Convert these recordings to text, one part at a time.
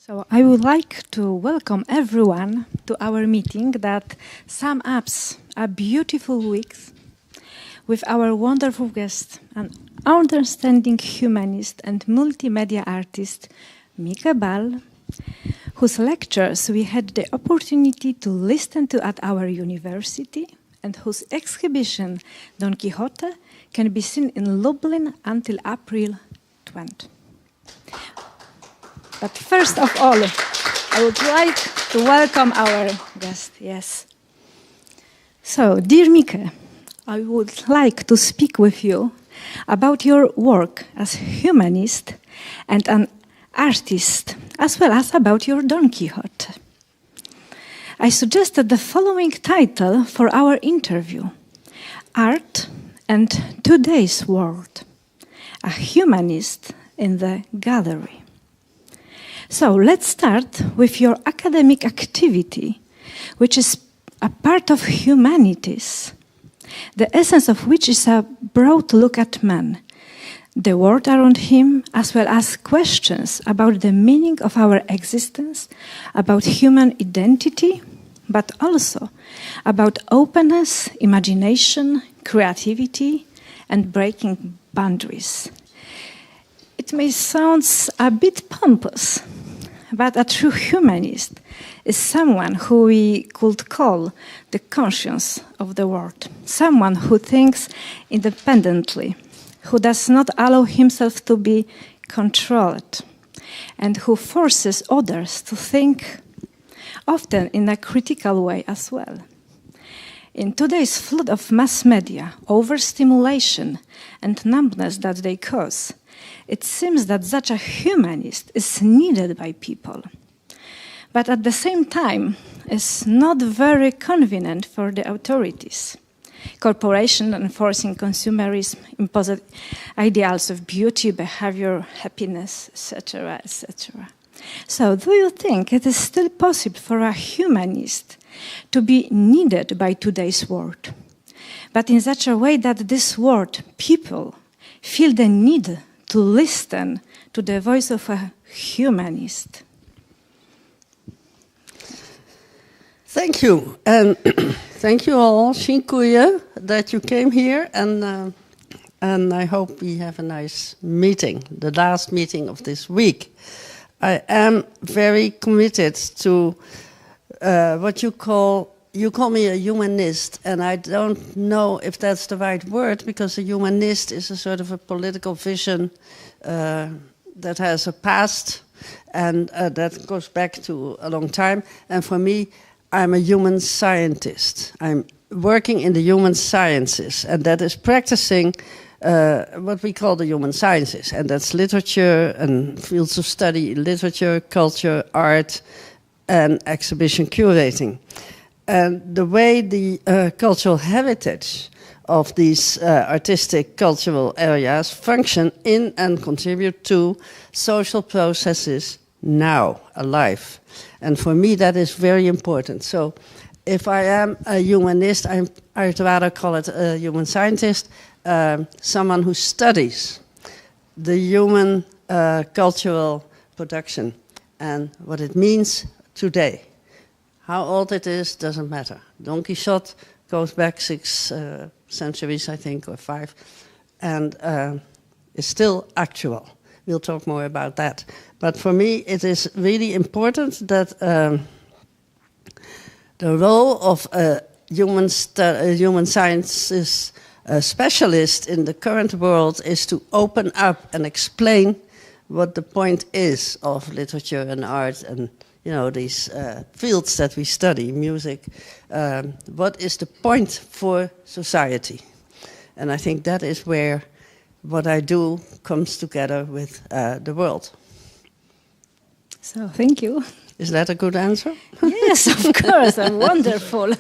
So I would like to welcome everyone to our meeting that sums up a beautiful week with our wonderful guest, an outstanding humanist and multimedia artist, Mieke Bal, whose lectures we had the opportunity to listen to at our university and whose exhibition, Don Quixote, can be seen in Lublin until April 20. But first of all, I would like to welcome our guest, yes. So, dear Mieke, I would like to speak with you about your work as humanist and an artist, as well as about your Don Quixote. I suggested the following title for our interview: Art and Today's World, a humanist in the gallery. So let's start with your academic activity, which is a part of humanities, the essence of which is a broad look at man, the world around him, as well as questions about the meaning of our existence, about human identity, but also about openness, imagination, creativity, and breaking boundaries. It may sound a bit pompous, but a true humanist is someone who we could call the conscience of the world, someone who thinks independently, who does not allow himself to be controlled, and who forces others to think, often in a critical way as well. In today's flood of mass media, overstimulation and numbness that they cause, it seems that such a humanist is needed by people, but at the same time is not very convenient for the authorities. Corporations enforcing consumerism, imposed ideals of beauty, behavior, happiness, etc., etc. So, do you think it is still possible for a humanist to be needed by today's world, but in such a way that this world, people, feel the need to listen to the voice of a humanist? Thank you, and thank you all, Shinkuye, that you came here, and I hope we have a nice meeting, the last meeting of this week. I am very committed to what you call me a humanist, and I don't know if that's the right word, because a humanist is a sort of a political vision that has a past, and that goes back to a long time. And for me, I'm a human scientist. I'm working in the human sciences, and that is practicing what we call the human sciences, and that's literature and fields of study, literature, culture, art, and exhibition curating. And the way the cultural heritage of these artistic cultural areas function in and contribute to social processes now, alive. And for me, that is very important. So if I am a humanist, I'd rather call it a human scientist, someone who studies the human cultural production and what it means today. How old it is doesn't matter. Don Quixote goes back 6 centuries, I think, or 5, and is still actual. We'll talk more about that. But for me, it is really important that the role of a human sciences specialist in the current world is to open up and explain what the point is of literature and art and these fields that we study, music. What is the point for society? And I think that is where what I do comes together with the world. So, thank you. Is that a good answer? Yes, of course, and wonderful.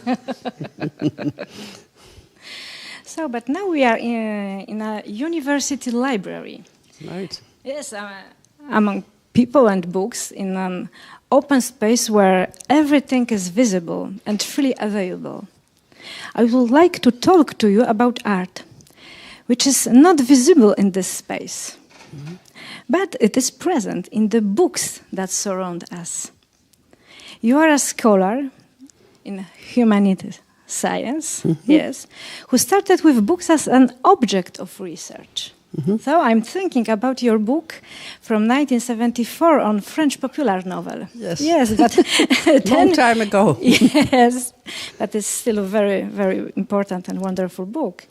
So, but now we are in a university library. Right. Yes, among people and books in an open space where everything is visible and freely available. I would like to talk to you about art, which is not visible in this space. Mm-hmm. but it is present in the books that surround us. You are a scholar in humanities, science, yes, who started with books as an object of research. So I'm thinking about your book from 1974 on French popular novel. Yes, but long time ago. Yes, but it's still a very, very important and wonderful book.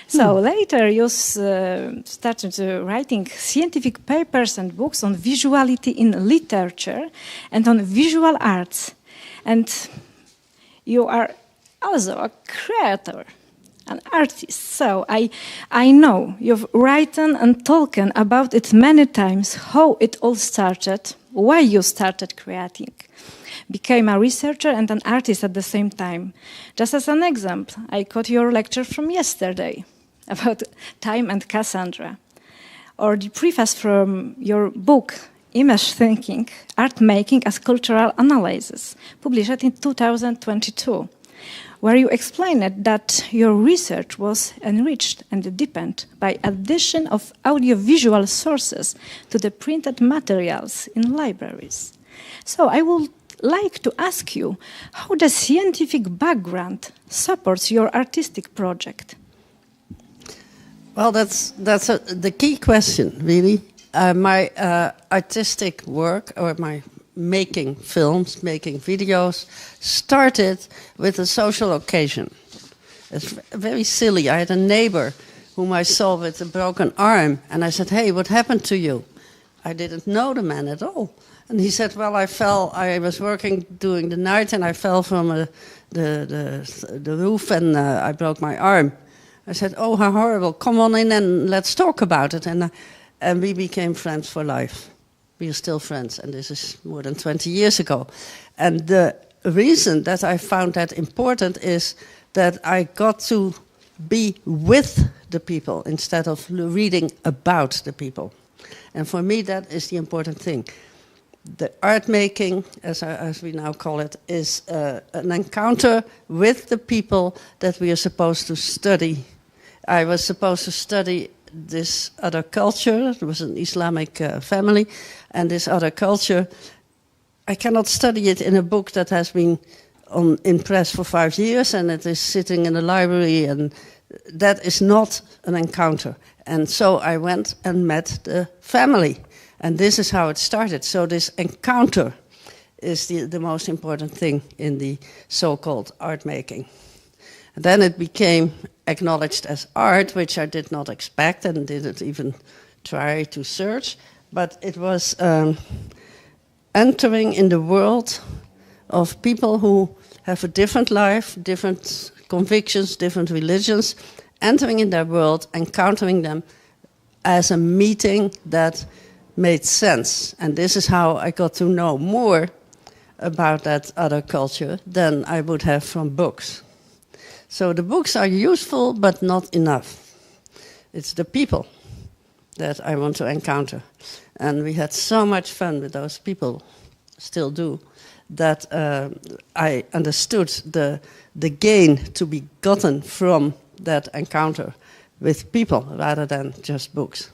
So later you started writing scientific papers and books on visuality in literature and on visual arts. And you are also a creator, an artist. So I know you've written and talked about it many times, how it all started, why you started creating, became a researcher and an artist at the same time. Just as an example, I caught your lecture from yesterday about time and Cassandra, or the preface from your book, Image Thinking, Art Making as Cultural Analysis, published in 2022, where you explained that your research was enriched and deepened by addition of audiovisual sources to the printed materials in libraries. So I would like to ask you how the scientific background supports your artistic project. Well, that's the key question, really. My artistic work, or my making films, making videos, started with a social occasion. It's very silly. I had a neighbor whom I saw with a broken arm, and I said, "Hey, what happened to you?" I didn't know the man at all. And he said, "Well, I was working during the night, and I fell from the roof, and I broke my arm." I said, "Oh, how horrible. Come on in and let's talk about it." And we became friends for life. We are still friends, and this is more than 20 years ago. And the reason that I found that important is that I got to be with the people instead of reading about the people. And for me, that is the important thing. The art making, as we now call it, is an encounter with the people that we are supposed to study. I was supposed to study this other culture. It was an Islamic family, and this other culture, I cannot study it in a book that has been in press for 5 years and it is sitting in a library, and that is not an encounter. And so I went and met the family, and this is how it started. So this encounter is the most important thing in the so-called art making. And then it became acknowledged as art, which I did not expect and didn't even try to search, but it was entering in the world of people who have a different life, different convictions, different religions, entering in their world, encountering them as a meeting that made sense. And this is how I got to know more about that other culture than I would have from books. So the books are useful, but not enough. It's the people that I want to encounter. And we had so much fun with those people, still do, that I understood the gain to be gotten from that encounter with people rather than just books.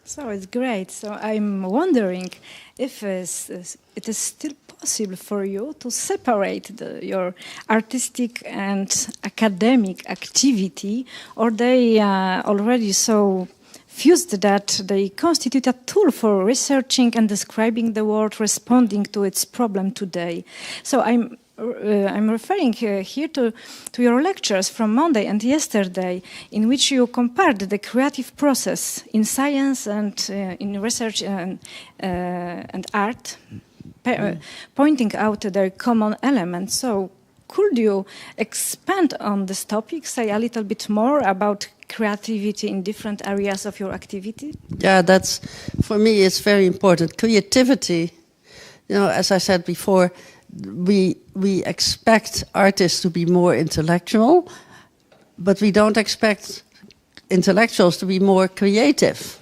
So it's great. So I'm wondering if it is still possible for you to separate your artistic and academic activity, or they already so fused that they constitute a tool for researching and describing the world, responding to its problem today. So I'm referring here to your lectures from Monday and yesterday, in which you compared the creative process in science and in research and art, pointing out their common elements. So could you expand on this topic, say a little bit more about creativity in different areas of your activity? Yeah, that's, for me, it's very important. Creativity, as I said before, we expect artists to be more intellectual, but we don't expect intellectuals to be more creative.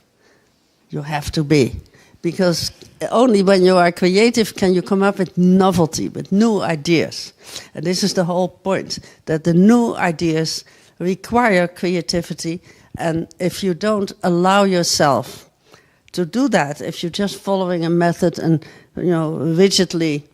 You have to be, because only when you are creative can you come up with novelty, with new ideas. And this is the whole point, that the new ideas require creativity, and if you don't allow yourself to do that, if you're just following a method and rigidly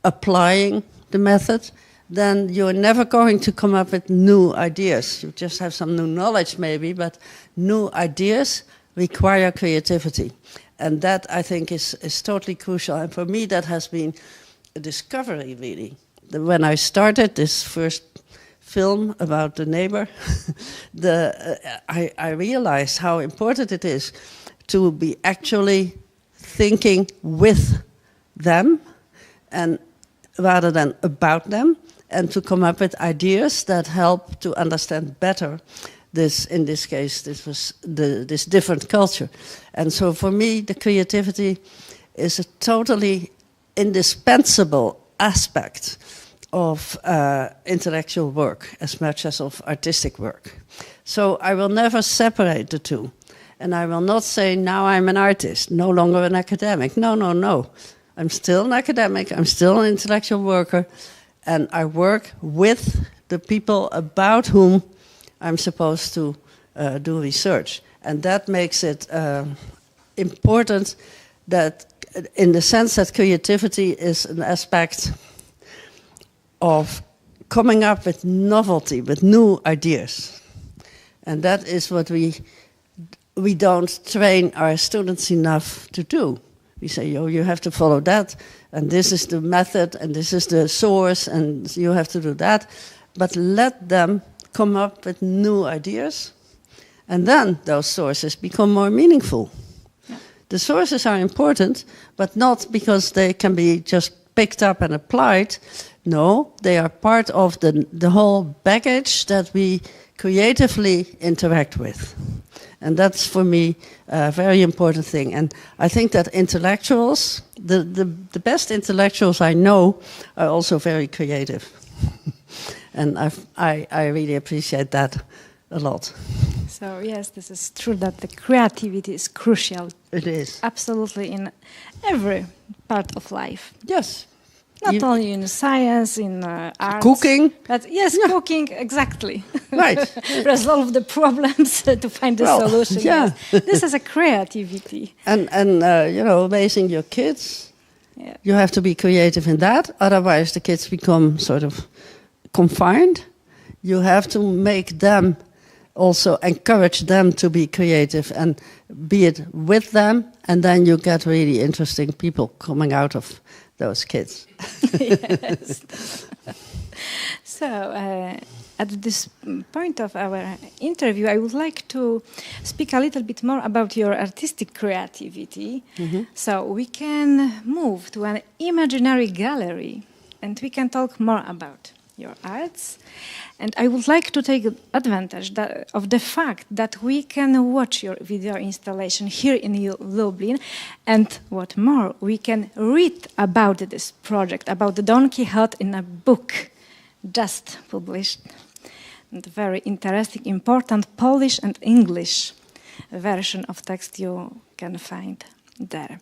applying the method, then you're never going to come up with new ideas. You just have some new knowledge maybe, but new ideas require creativity. And that, I think, is totally crucial. And for me, that has been a discovery, really. When I started this first film about the neighbor, I realized how important it is to be actually thinking with them, and rather than about them, and to come up with ideas that help to understand better this. In this case, this was this different culture. And so for me, the creativity is a totally indispensable aspect of intellectual work as much as of artistic work. So I will never separate the two. And I will not say, now I'm an artist, no longer an academic. No, no, no. I'm still an academic, I'm still an intellectual worker, and I work with the people about whom I'm supposed to do research. And that makes it important that, in the sense that creativity is an aspect of coming up with novelty, with new ideas. And that is what we don't train our students enough to do. We say, oh, you have to follow that, and this is the method, and this is the source, and you have to do that. But let them come up with new ideas, and then those sources become more meaningful. Yeah. The sources are important, but not because they can be just picked up and applied. No, they are part of the whole baggage that we creatively interact with. And that's, for me, a very important thing. And I think that intellectuals, the best intellectuals I know, are also very creative. And I really appreciate that a lot. So, yes, this is true that the creativity is crucial. It is. Absolutely, in every part of life. Yes. Not only in science, in arts. Cooking. But yes, yeah. Cooking, exactly. Right. Resolve the problems to find the solution. Yeah. Yes. This is a creativity. And raising your kids, yeah. You have to be creative in that. Otherwise, the kids become sort of confined. You have to make them, also encourage them to be creative and be it with them. And then you get really interesting people coming out of those kids. Yes. So, at this point of our interview, I would like to speak a little bit more about your artistic creativity. Mm-hmm. So we can move to an imaginary gallery, and we can talk more about your arts. And I would like to take advantage of the fact that we can watch your video installation here in Lublin, and what more, we can read about this project, about the Don Quixote, in a book just published. And very interesting, important Polish and English version of text you can find there.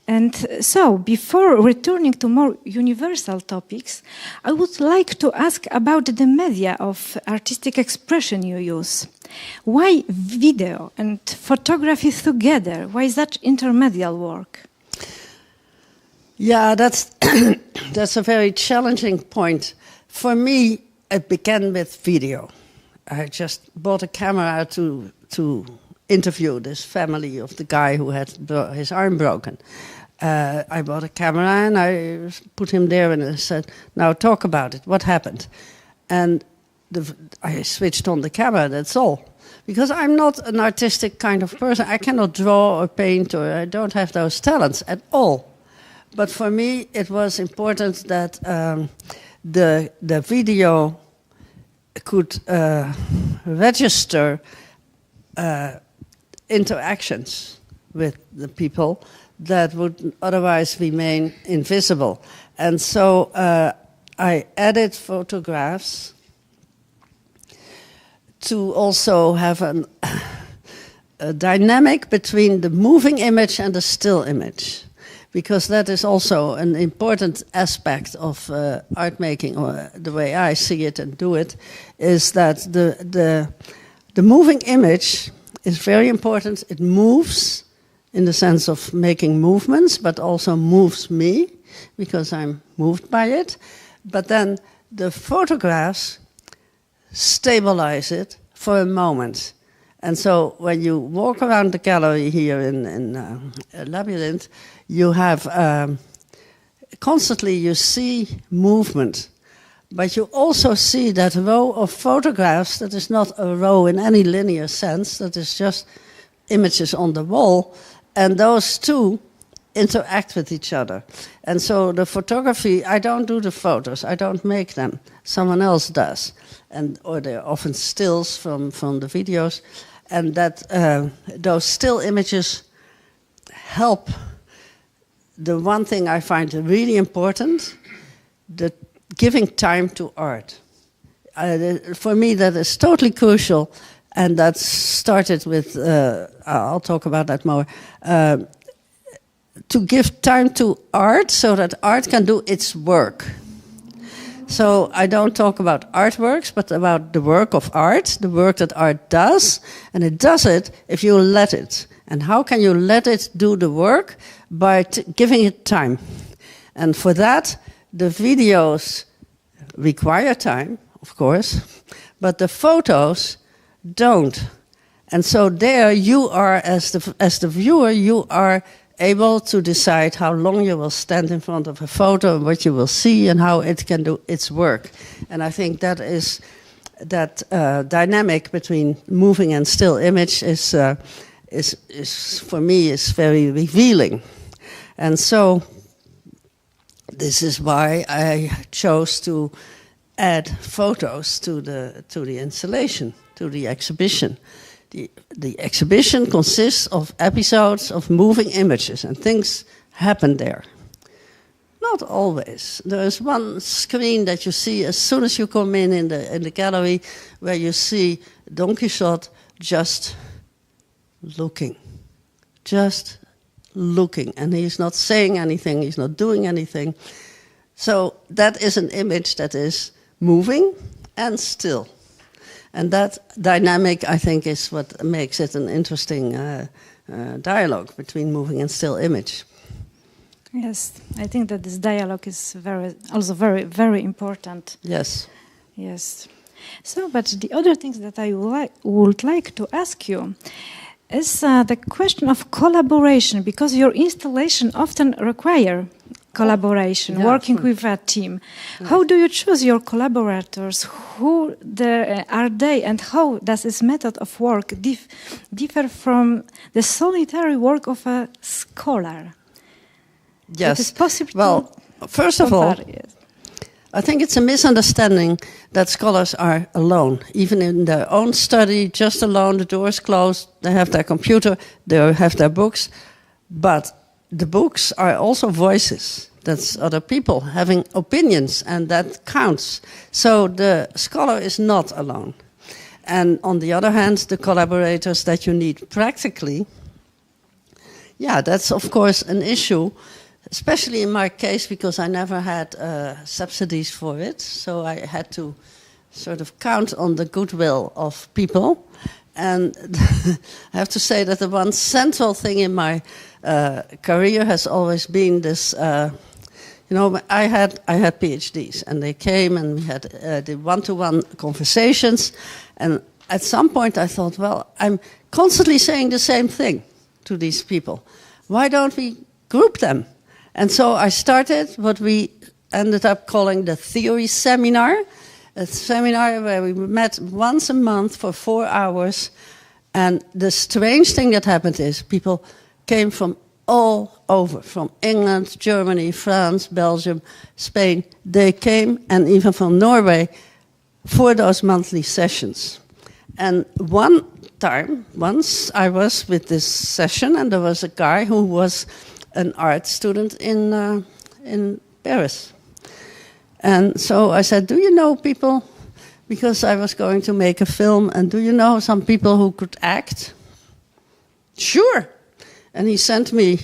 And so, before returning to more universal topics, I would like to ask about the media of artistic expression you use. Why video and photography together? Why such intermediate work? Yeah, that's a very challenging point. For me, it began with video. I just bought a camera to interview this family of the guy who had his arm broken. I bought a camera and I put him there and I said, now talk about it, what happened? And I switched on the camera, that's all. Because I'm not an artistic kind of person. I cannot draw or paint, or I don't have those talents at all. But for me, it was important that the video could register interactions with the people that would otherwise remain invisible. And so I added photographs to also have a dynamic between the moving image and the still image, because that is also an important aspect of art making, or the way I see it and do it, is that the moving image is very important. It moves in the sense of making movements, but also moves me, because I'm moved by it. But then the photographs stabilize it for a moment. And so when you walk around the gallery here in Labyrinth, you have constantly you see movement. But you also see that row of photographs that is not a row in any linear sense, that is just images on the wall, and those two interact with each other. And so the photography, I don't do the photos, I don't make them, someone else does. Or they're often stills from the videos, and that those still images help. The one thing I find really important, the giving time to art. For me, that is totally crucial, and that started with, I'll talk about that more, to give time to art so that art can do its work. So I don't talk about artworks, but about the work of art, the work that art does, and it does it if you let it. And how can you let it do the work? By giving it time. And for that, the videos require time, of course, but the photos don't. And so there you are, as the viewer, you are able to decide how long you will stand in front of a photo and what you will see and how it can do its work. And I think that is that dynamic between moving and still image is for me is very revealing. And so this is why I chose to add photos to the installation, to the exhibition. The exhibition consists of episodes of moving images, and things happen there. Not always. There is one screen that you see as soon as you come in the gallery, where you see Don Quixote just looking. Just looking. And he's not saying anything, he's not doing anything. So that is an image that is moving and still. And that dynamic, I think, is what makes it an interesting dialogue between moving and still image. Yes, I think that this dialogue is also very, very important. Yes. Yes. So, but the other things that I would like to ask you is the question of collaboration, because your installation often require collaboration, working with a team. Yeah. How do you choose your collaborators? Who are they, and how does this method of work differ from the solitary work of a scholar? Yes. It is possible. Well, first of all, I think it's a misunderstanding that scholars are alone, even in their own study, just alone. The doors closed. They have their computer. They have their books, but the books are also voices. That's other people having opinions, and that counts. So the scholar is not alone. And on the other hand, the collaborators that you need practically, yeah, that's of course an issue, especially in my case, because I never had subsidies for it. So I had to sort of count on the goodwill of people. And I have to say that the one central thing in my career has always been this. I had PhDs, and they came, and we had the one-to-one conversations. And at some point, I thought, well, I'm constantly saying the same thing to these people. Why don't we group them? And so I started what we ended up calling the theory seminar. A seminar where we met once a month for 4 hours. And the strange thing that happened is people came from all over, from England, Germany, France, Belgium, Spain. They came, and even from Norway, for those monthly sessions. And once I was with this session, and there was a guy who was an art student in Paris. And so I said, do you know people? Because I was going to make a film, and do you know some people who could act? Sure. And he sent me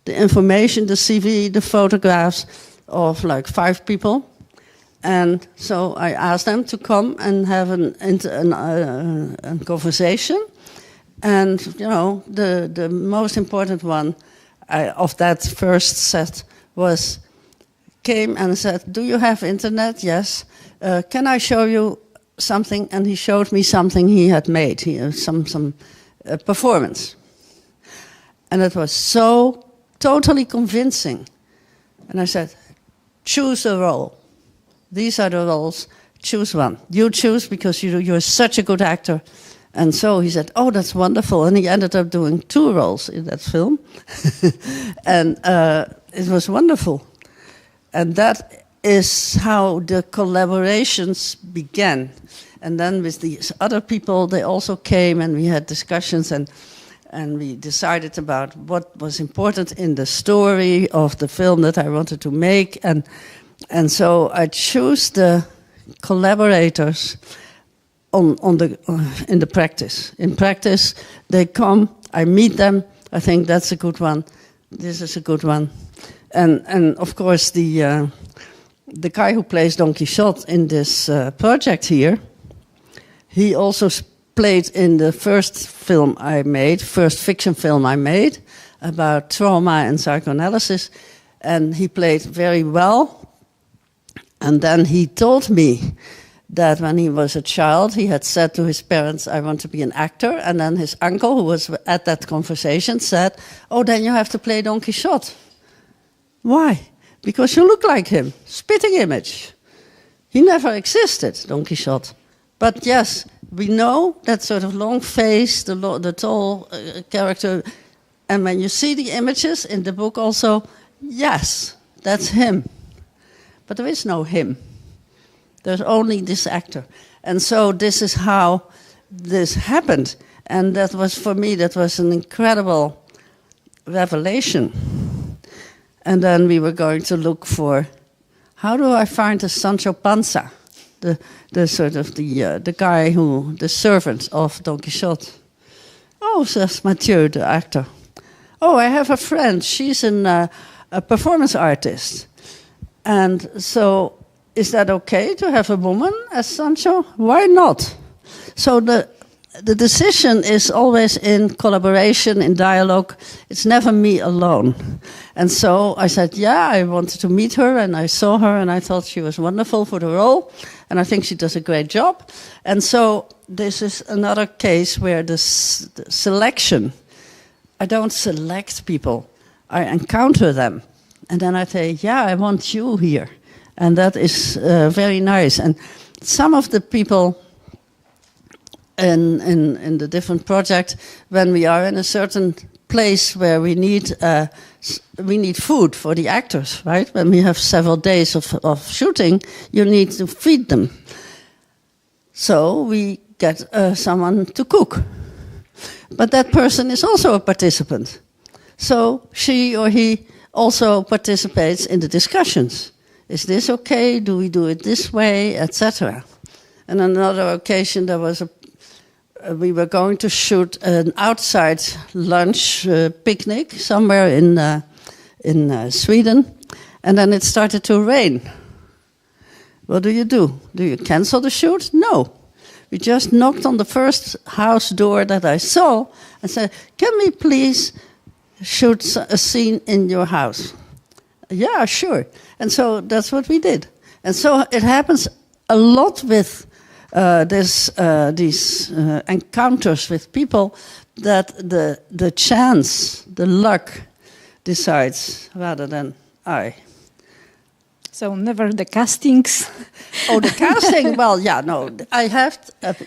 the information, the CV, the photographs of like 5 people. And so I asked them to come and have a conversation. And, you know, the most important one of that first set came and said, do you have internet? Yes. Can I show you something? And he showed me something he had made, some performance. And it was so totally convincing. And I said, choose a role. These are the roles. Choose one. You choose because you're such a good actor. And so he said, oh, that's wonderful. And he ended up doing 2 roles in that film. And it was wonderful. And that is how the collaborations began. And then with these other people, they also came and we had discussions and we decided about what was important in the story of the film that I wanted to make. And so I chose the collaborators in the practice. In practice, they come, I meet them, I think that's a good one, this is a good one. And of course, the guy who plays Don Quixote in this project here, he also played in the first fiction film I made, about trauma and psychoanalysis, and he played very well. And then he told me that when he was a child, he had said to his parents, I want to be an actor. And then his uncle, who was at that conversation, said, oh, then you have to play Don Quixote. Why? Because you look like him. Spitting image. He never existed, Don Quixote. But yes, we know that sort of long face, the tall character. And when you see the images in the book also, yes, that's him. But there is no him. There's only this actor. And so this is how this happened. And that was, for me, that was an incredible revelation. And then we were going to look for, how do I find a Sancho Panza? The sort of the guy the servant of Don Quixote. Oh, says Mathieu, the actor. Oh, I have a friend. She's a performance artist. And so, is that okay to have a woman as Sancho? Why not? So the decision is always in collaboration, in dialogue. It's never me alone. And so I said, yeah, I wanted to meet her, and I saw her, and I thought she was wonderful for the role, and I think she does a great job. And so this is another case where the selection, I don't select people, I encounter them. And then I say, yeah, I want you here. And that is very nice. And some of the people in the different projects, when we are in a certain place where we need food for the actors, right? When we have several days of shooting, you need to feed them. So we get someone to cook. But that person is also a participant. So she or he also participates in the discussions. Is this okay? Do we do it this way? Etc. And on another occasion, we were going to shoot an outside lunch picnic somewhere in Sweden, and then it started to rain. What do? Do you cancel the shoot? No. We just knocked on the first house door that I saw and said, "Can we please shoot a scene in your house?" Yeah, sure. And so that's what we did. And so it happens a lot with these encounters with people, that the chance, the luck decides rather than I. So never the castings. Oh, the casting? Well, yeah, no. I have,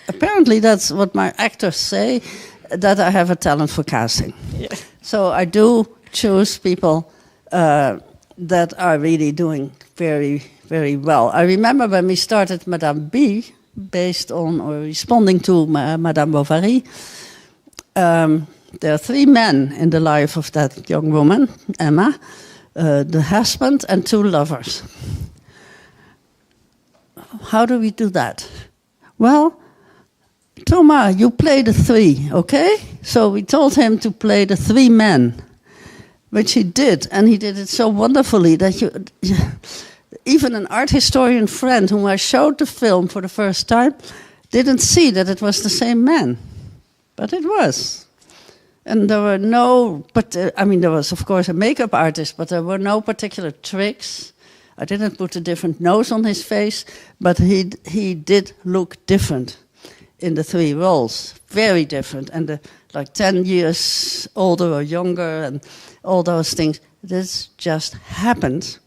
apparently that's what my actors say, that I have a talent for casting. Yeah. So I do choose people that are really doing very, very well. I remember when we started Madame B, based on or responding to Madame Bovary, there are 3 men in the life of that young woman, Emma, the husband and 2 lovers. How do we do that? Well, Thomas, you play the 3, okay? So we told him to play the 3 men, which he did, and he did it so wonderfully that even an art historian friend whom I showed the film for the first time didn't see that it was the same man. But it was. And there were no, there was of course a makeup artist, but there were no particular tricks. I didn't put a different nose on his face, but he did look different in the 3 roles, very different. And like 10 years older or younger and all those things. This just happened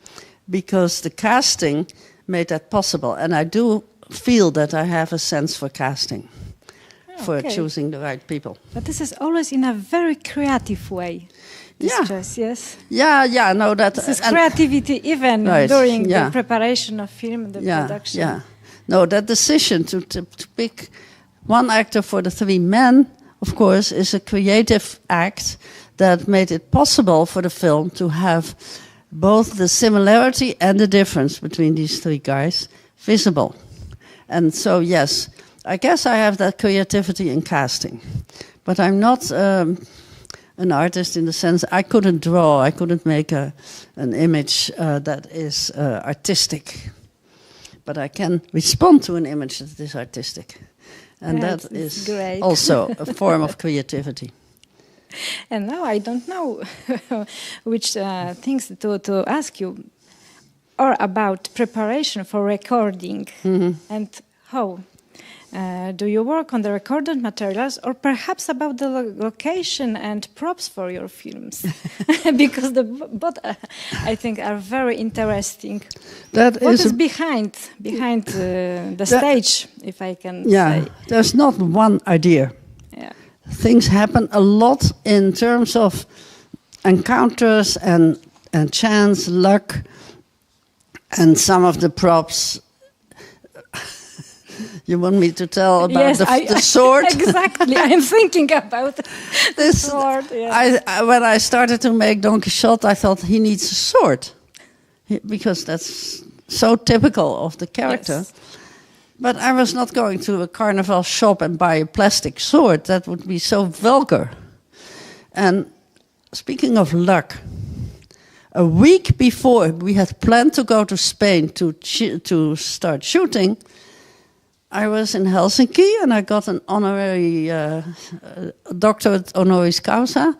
because the casting made that possible. And I do feel that I have a sense for casting. For choosing the right people. But this is always in a very creative way. This choice, yes? Yeah, no, that... This is creativity even during the preparation of film, the production. Yeah, no, that decision to pick one actor for the 3 men, of course, is a creative act that made it possible for the film to have both the similarity and the difference between these 3 guys visible. And so, yes... I guess I have that creativity in casting, but I'm not an artist in the sense I couldn't draw, I couldn't make an image that is artistic, but I can respond to an image that is artistic, and that is great. Also a form of creativity. And now I don't know which things to ask you, or about preparation for recording, and how. Do you work on the recorded materials, or perhaps about the location and props for your films? Because both, I think, are very interesting. What is behind the stage, if I can say? Yeah, there's not one idea. Yeah. Things happen a lot in terms of encounters and chance, luck, and some of the props. You want me to tell about the sword? Exactly, I'm thinking about this sword. Yeah. When I started to make Don Quixote, I thought he needs a sword, because that's so typical of the character. Yes. But I was not going to a carnival shop and buy a plastic sword. That would be so vulgar. And speaking of luck, a week before we had planned to go to Spain to start shooting, I was in Helsinki and I got an honorary doctorate honoris causa.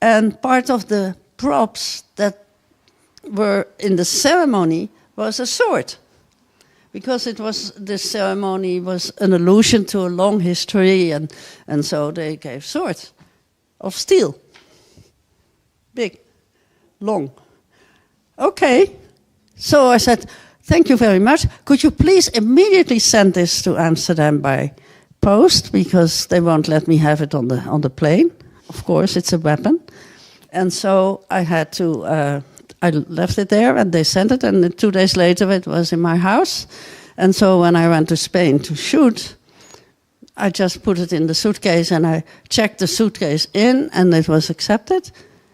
And part of the props that were in the ceremony was a sword. Because this ceremony was an allusion to a long history, and so they gave swords of steel. Big, long. Okay, so I said, thank you very much. Could you please immediately send this to Amsterdam by post, because they won't let me have it on the plane. Of course, it's a weapon. And so I had to, I left it there and they sent it, and 2 days later it was in my house. And so when I went to Spain to shoot, I just put it in the suitcase and I checked the suitcase in and it was accepted.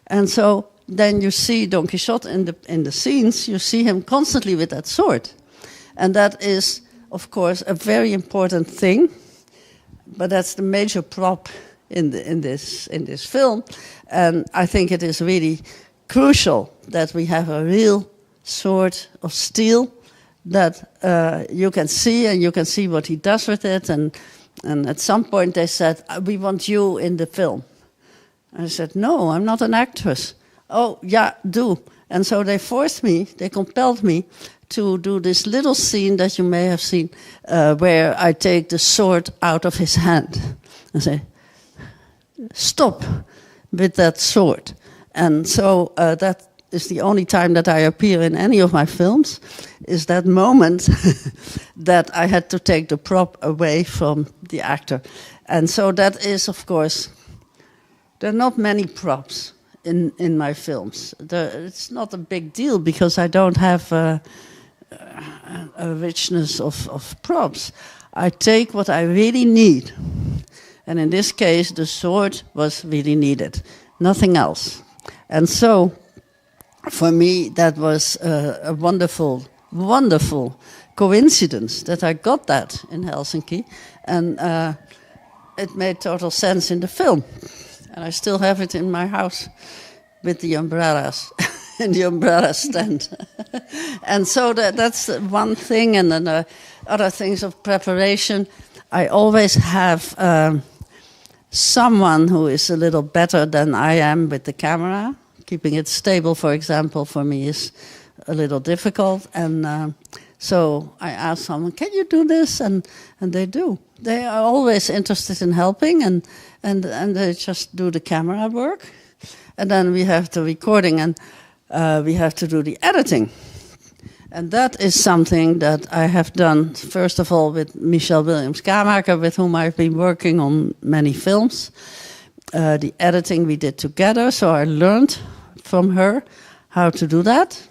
And so then you see Don Quixote in the scenes, you see him constantly with that sword. And that is, of course, a very important thing, but that's the major prop in this film. And I think it is really crucial that we have a real sword of steel that you can see, and you can see what he does with it. And at some point they said, we want you in the film. I said, no, I'm not an actress. Oh, yeah, do. And so they compelled me to do this little scene that you may have seen, where I take the sword out of his hand and say, stop with that sword. And so that is the only time that I appear in any of my films, is that moment that I had to take the prop away from the actor. And so that is, of course, there are not many props in my films. It's not a big deal because I don't have a richness of props. I take what I really need. And in this case, the sword was really needed, nothing else. And so, for me, that was a wonderful, wonderful coincidence that I got that in Helsinki. And it made total sense in the film. And I still have it in my house with the umbrellas, in the umbrella stand. And so that's one thing. And then other things of preparation. I always have someone who is a little better than I am with the camera. Keeping it stable, for example, for me is a little difficult. And so I asked someone, can you do this? And they do. They are always interested in helping, and they just do the camera work. And then we have the recording, and we have to do the editing. And that is something that I have done, first of all, with Michelle Williams-Kamaker, with whom I've been working on many films. The editing we did together, so I learned from her how to do that.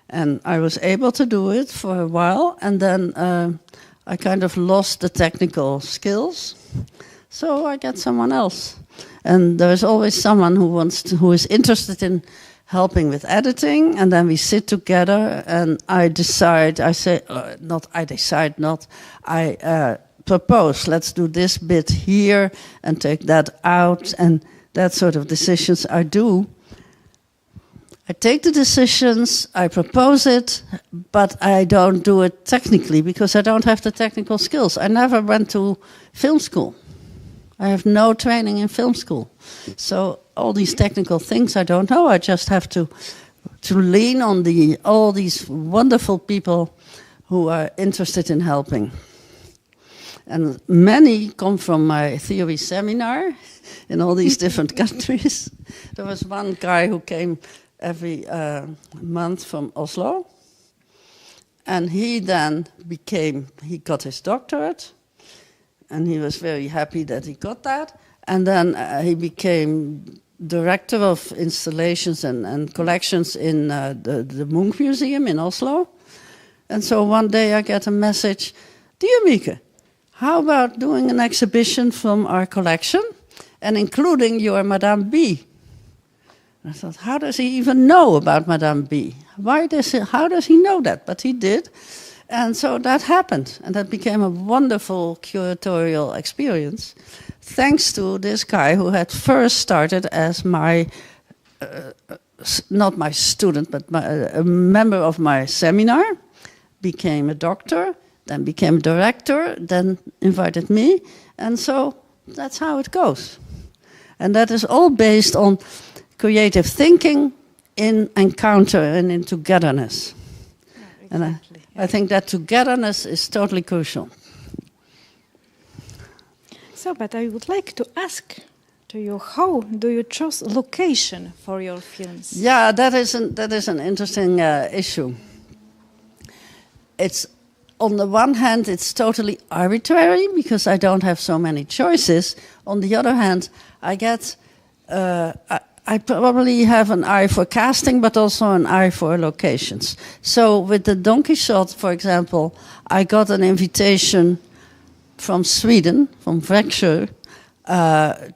And I was able to do it for a while, and then I kind of lost the technical skills, so I get someone else. And there's always someone who is interested in helping with editing, and then we sit together, and I propose, let's do this bit here and take that out, and that sort of decisions I do. I take the decisions, I propose it, but I don't do it technically because I don't have the technical skills. I never went to film school. I have no training in film school. So all these technical things I don't know. I just have to lean on all these wonderful people who are interested in helping. And many come from my theory seminar in all these different countries. There was one guy who came every month from Oslo. And he then he got his doctorate. And he was very happy that he got that. And then he became director of installations and collections in the Munch Museum in Oslo. And so one day I get a message, "Dear Mieke, how about doing an exhibition from our collection and including your Madame B?" And I thought, how does he even know about Madame B? How does he know that? But he did. And so that happened, and that became a wonderful curatorial experience, thanks to this guy who had first started as not my student, but a member of my seminar, became a doctor, then became a director, then invited me, and so that's how it goes. And that is all based on creative thinking in encounter and in togetherness. Yeah, exactly. And I think that togetherness is totally crucial. So, but I would like to ask to you, how do you choose location for your films? Yeah, that is an interesting issue. It's, on the one hand, it's totally arbitrary because I don't have so many choices. On the other hand, I probably have an eye for casting, but also an eye for locations. So with the Don Quixote, for example, I got an invitation from Sweden, from Växjö,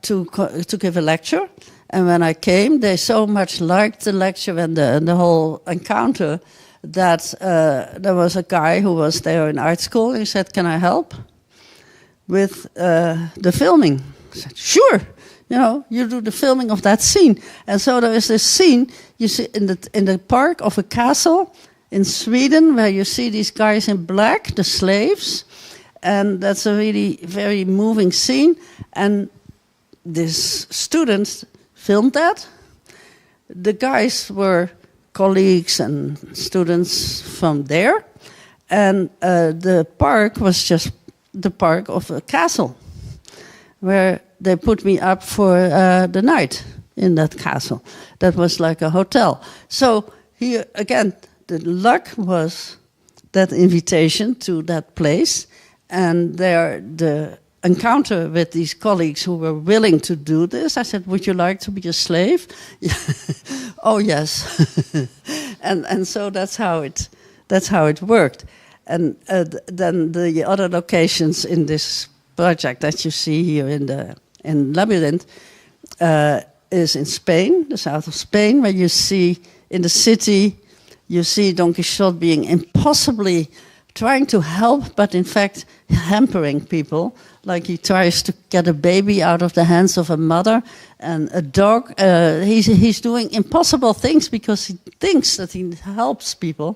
to give a lecture. And when I came, they so much liked the lecture and the whole encounter that there was a guy who was there in art school. He said, "Can I help with the filming?" I said, "Sure. You do the filming of that scene." And so there is this scene you see in the park of a castle in Sweden where you see these guys in black, the slaves, and that's a really very moving scene. And these students filmed that. The guys were colleagues and students from there, and the park was just the park of a castle where they put me up for the night in that castle. That was like a hotel. So here again, the luck was that invitation to that place, and there the encounter with these colleagues who were willing to do this. I said, "Would you like to be a slave?" "Oh yes." and so that's how it worked. And then the other locations in this project that you see here in Labyrinth is in Spain, the south of Spain, where you see in the city, you see Don Quixote being impossibly trying to help, but in fact hampering people. Like he tries to get a baby out of the hands of a mother and a dog. He's doing impossible things because he thinks that he helps people,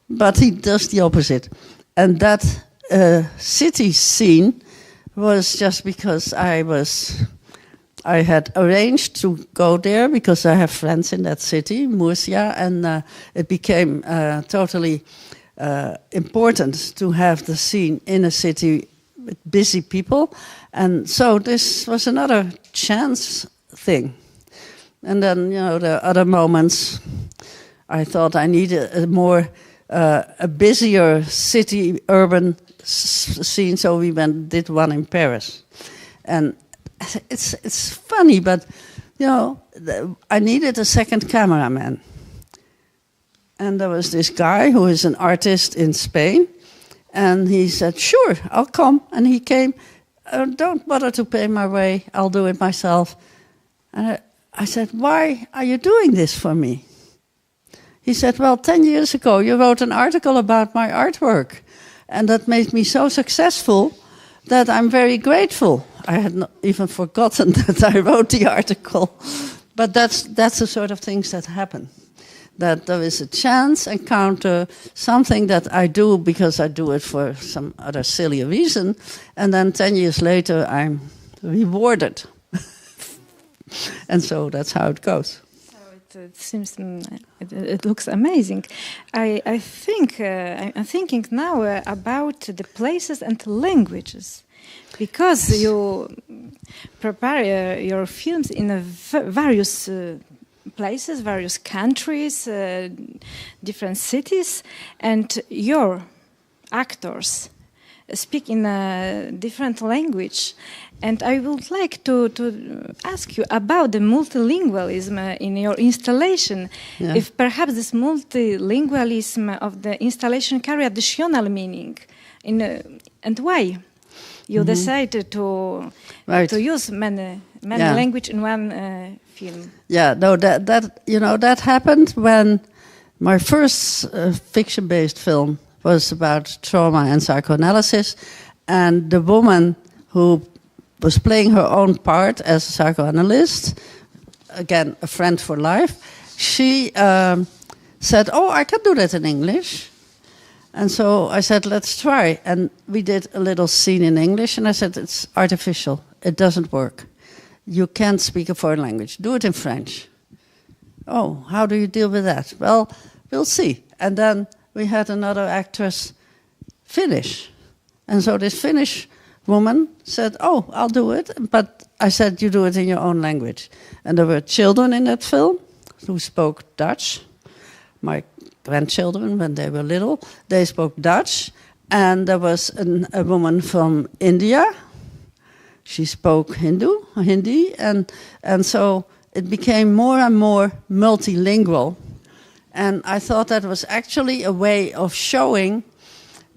but he does the opposite. And that city scene was just because I had arranged to go there because I have friends in that city, Murcia, and it became totally important to have the scene in a city with busy people. And so this was another chance thing. And then, the other moments, I thought I needed a busier city, urban scene, so we did one in Paris. And it's funny, but I needed a second cameraman. And there was this guy who is an artist in Spain, and he said, "Sure, I'll come." And he came. "Don't bother to pay my way. I'll do it myself." And I said, "Why are you doing this for me?" He said, "Well, 10 years ago, you wrote an article about my artwork, and that made me so successful that I'm very grateful." I had not even forgotten that I wrote the article. But that's the sort of things that happen. That there is a chance encounter, something that I do because I do it for some other silly reason, and then 10 years later I'm rewarded. And so that's how it goes. It seems it looks amazing. I'm thinking now about the places and languages, because you prepare your films in various places, various countries, different cities, and your actors speak in a different language. And I would like to ask you about the multilingualism in your installation. Yeah. If perhaps this multilingualism of the installation carry additional meaning, and why you decided to use many language in one film. Yeah, no, that happened when my first fiction-based film was about trauma and psychoanalysis, and the woman who was playing her own part as a psychoanalyst, again, a friend for life, she said, "Oh, I can do that in English." And so I said, "Let's try." And we did a little scene in English, and I said, "It's artificial. It doesn't work. You can't speak a foreign language. Do it in French." "Oh, how do you deal with that?" "Well, we'll see." And then we had another actress finish. And so this Finnish woman said, "Oh, I'll do it." But I said, "You do it in your own language." And there were children in that film who spoke Dutch. My grandchildren, when they were little, they spoke Dutch. And there was a woman from India. She spoke Hindi. And so it became more and more multilingual. And I thought that was actually a way of showing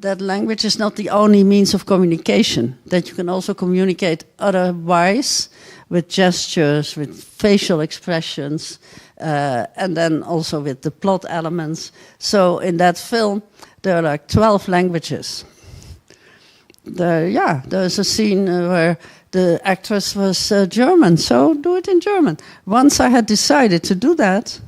that language is not the only means of communication, that you can also communicate otherwise with gestures, with facial expressions, and then also with the plot elements. So in that film, there are like 12 languages. There's a scene where the actress was German, so do it in German. Once I had decided to do that,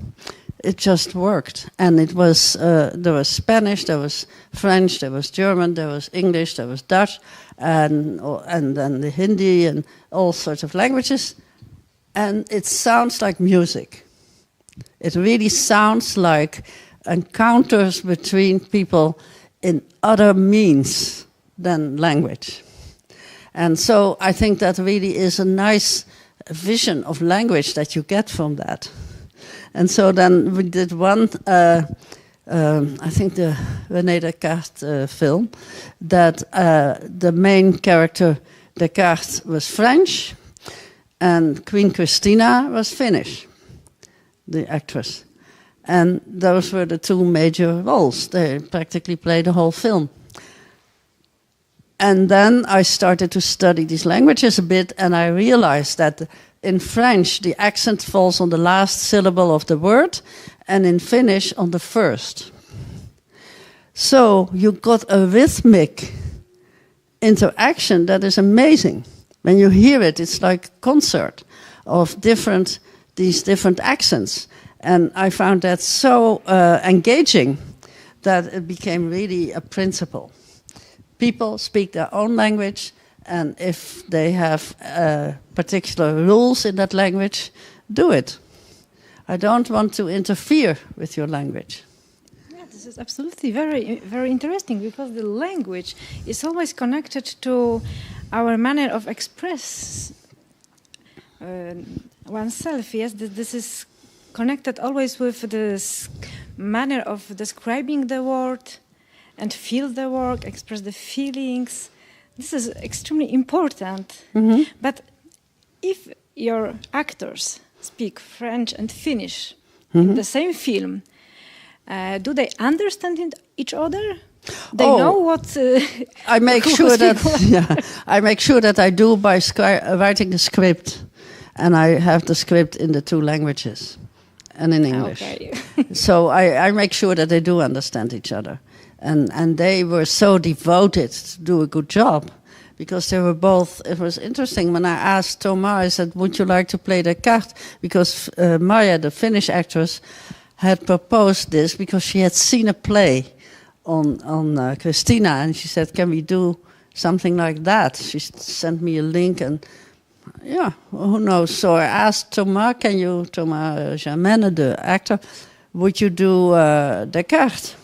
it just worked. And it was, there was Spanish, there was French, there was German, there was English, there was Dutch, and then the Hindi and all sorts of languages. And it sounds like music. It really sounds like encounters between people in other means than language. And so I think that really is a nice vision of language that you get from that. And so then we did one, I think the René Descartes film, that the main character, Descartes, was French, and Queen Christina was Finnish, the actress. And those were the two major roles. They practically played the whole film. And then I started to study these languages a bit, and I realized that in French, the accent falls on the last syllable of the word, and in Finnish, on the first. So you got a rhythmic interaction that is amazing. When you hear it, it's like a concert of these different accents. And I found that so engaging that it became really a principle. People speak their own language, And if they have particular rules in that language, do it. I don't want to interfere with your language. Yeah, this is absolutely very, very interesting, because the language is always connected to our manner of express oneself. Yes, this is connected always with this manner of describing the word and feel the word, express the feelings. This is extremely important. Mm-hmm. But if your actors speak French and Finnish in the same film, do they understand each other? They know what. I make sure that I make sure that I do by writing the script, and I have the script in the two languages, and in English. Okay. So I make sure that they do understand each other, and they were so devoted to do a good job, because they were both. It was interesting when I asked Thomas, I said, "Would you like to play the card?" Because Maja, the Finnish actress, had proposed this because she had seen a play on Christina, and she said, "Can we do something like that?" She sent me a link, and yeah, who knows? So I asked Thomas, Thomas Germaine, the actor, would you do Descartes?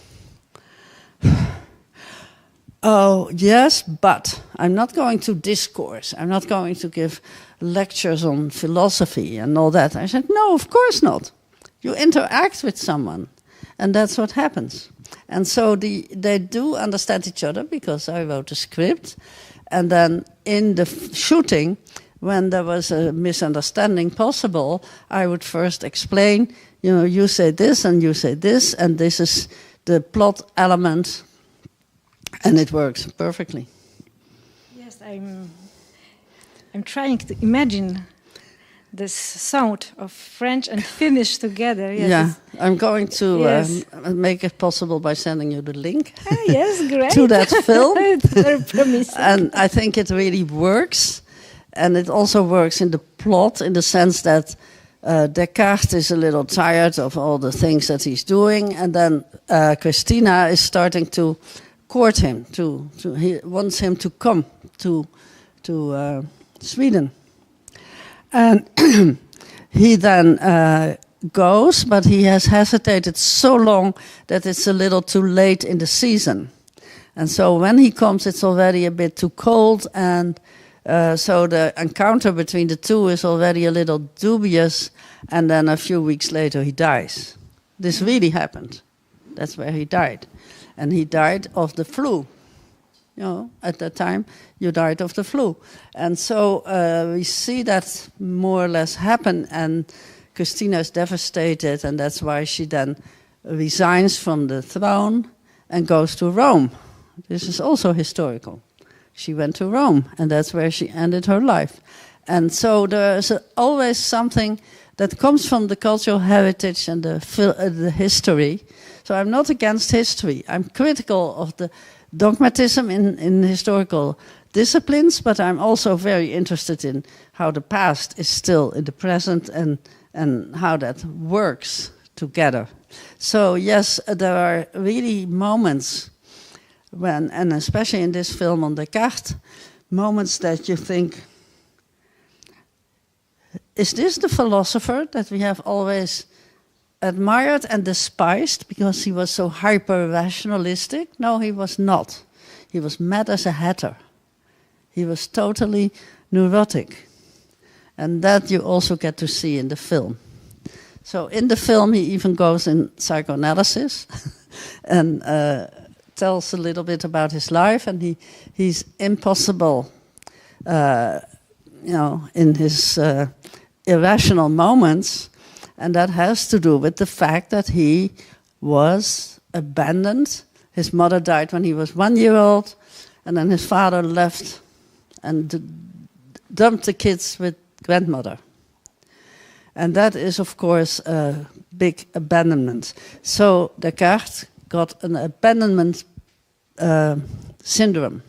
Oh, yes, but I'm not going to discourse. I'm not going to give lectures on philosophy and all that. I said, no, of course not. You interact with someone, and that's what happens. And so they do understand each other, because I wrote a script. And then in the shooting, when there was a misunderstanding possible, I would first explain, you say this and you say this, and this is the plot element, and it works perfectly. Yes, I'm trying to imagine this sound of French and Finnish together. Yes. Yeah, I'm going to make it possible by sending you the link. Yes, great. To that film. It's very promising. And I think it really works. And it also works in the plot, in the sense that Descartes is a little tired of all the things that he's doing. And then Christina is starting to court him. He wants him to come to Sweden. And he then goes, but he has hesitated so long that it's a little too late in the season. And so when he comes, it's already a bit too cold, and so the encounter between the two is already a little dubious, and then a few weeks later he dies. This really happened. That's where he died. And he died of the flu. At that time, you died of the flu. And so we see that more or less happen, and Christina is devastated, and that's why she then resigns from the throne and goes to Rome. This is also historical. She went to Rome, and that's where she ended her life. And so there's always something that comes from the cultural heritage and the history. So I'm not against history. I'm critical of the dogmatism in historical disciplines, but I'm also very interested in how the past is still in the present, and how that works together. So yes, there are really moments when, and especially in this film on Descartes, moments that you think, is this the philosopher that we have always admired and despised because he was so hyper-rationalistic? No, he was not. He was mad as a hatter. He was totally neurotic. And that you also get to see in the film. So in the film he even goes in psychoanalysis and tells a little bit about his life, and he's impossible, in his irrational moments. And that has to do with the fact that he was abandoned. His mother died when he was 1 year old, and then his father left and dumped the kids with grandmother. And that is, of course, a big abandonment. So Descartes got an abandonment syndrome.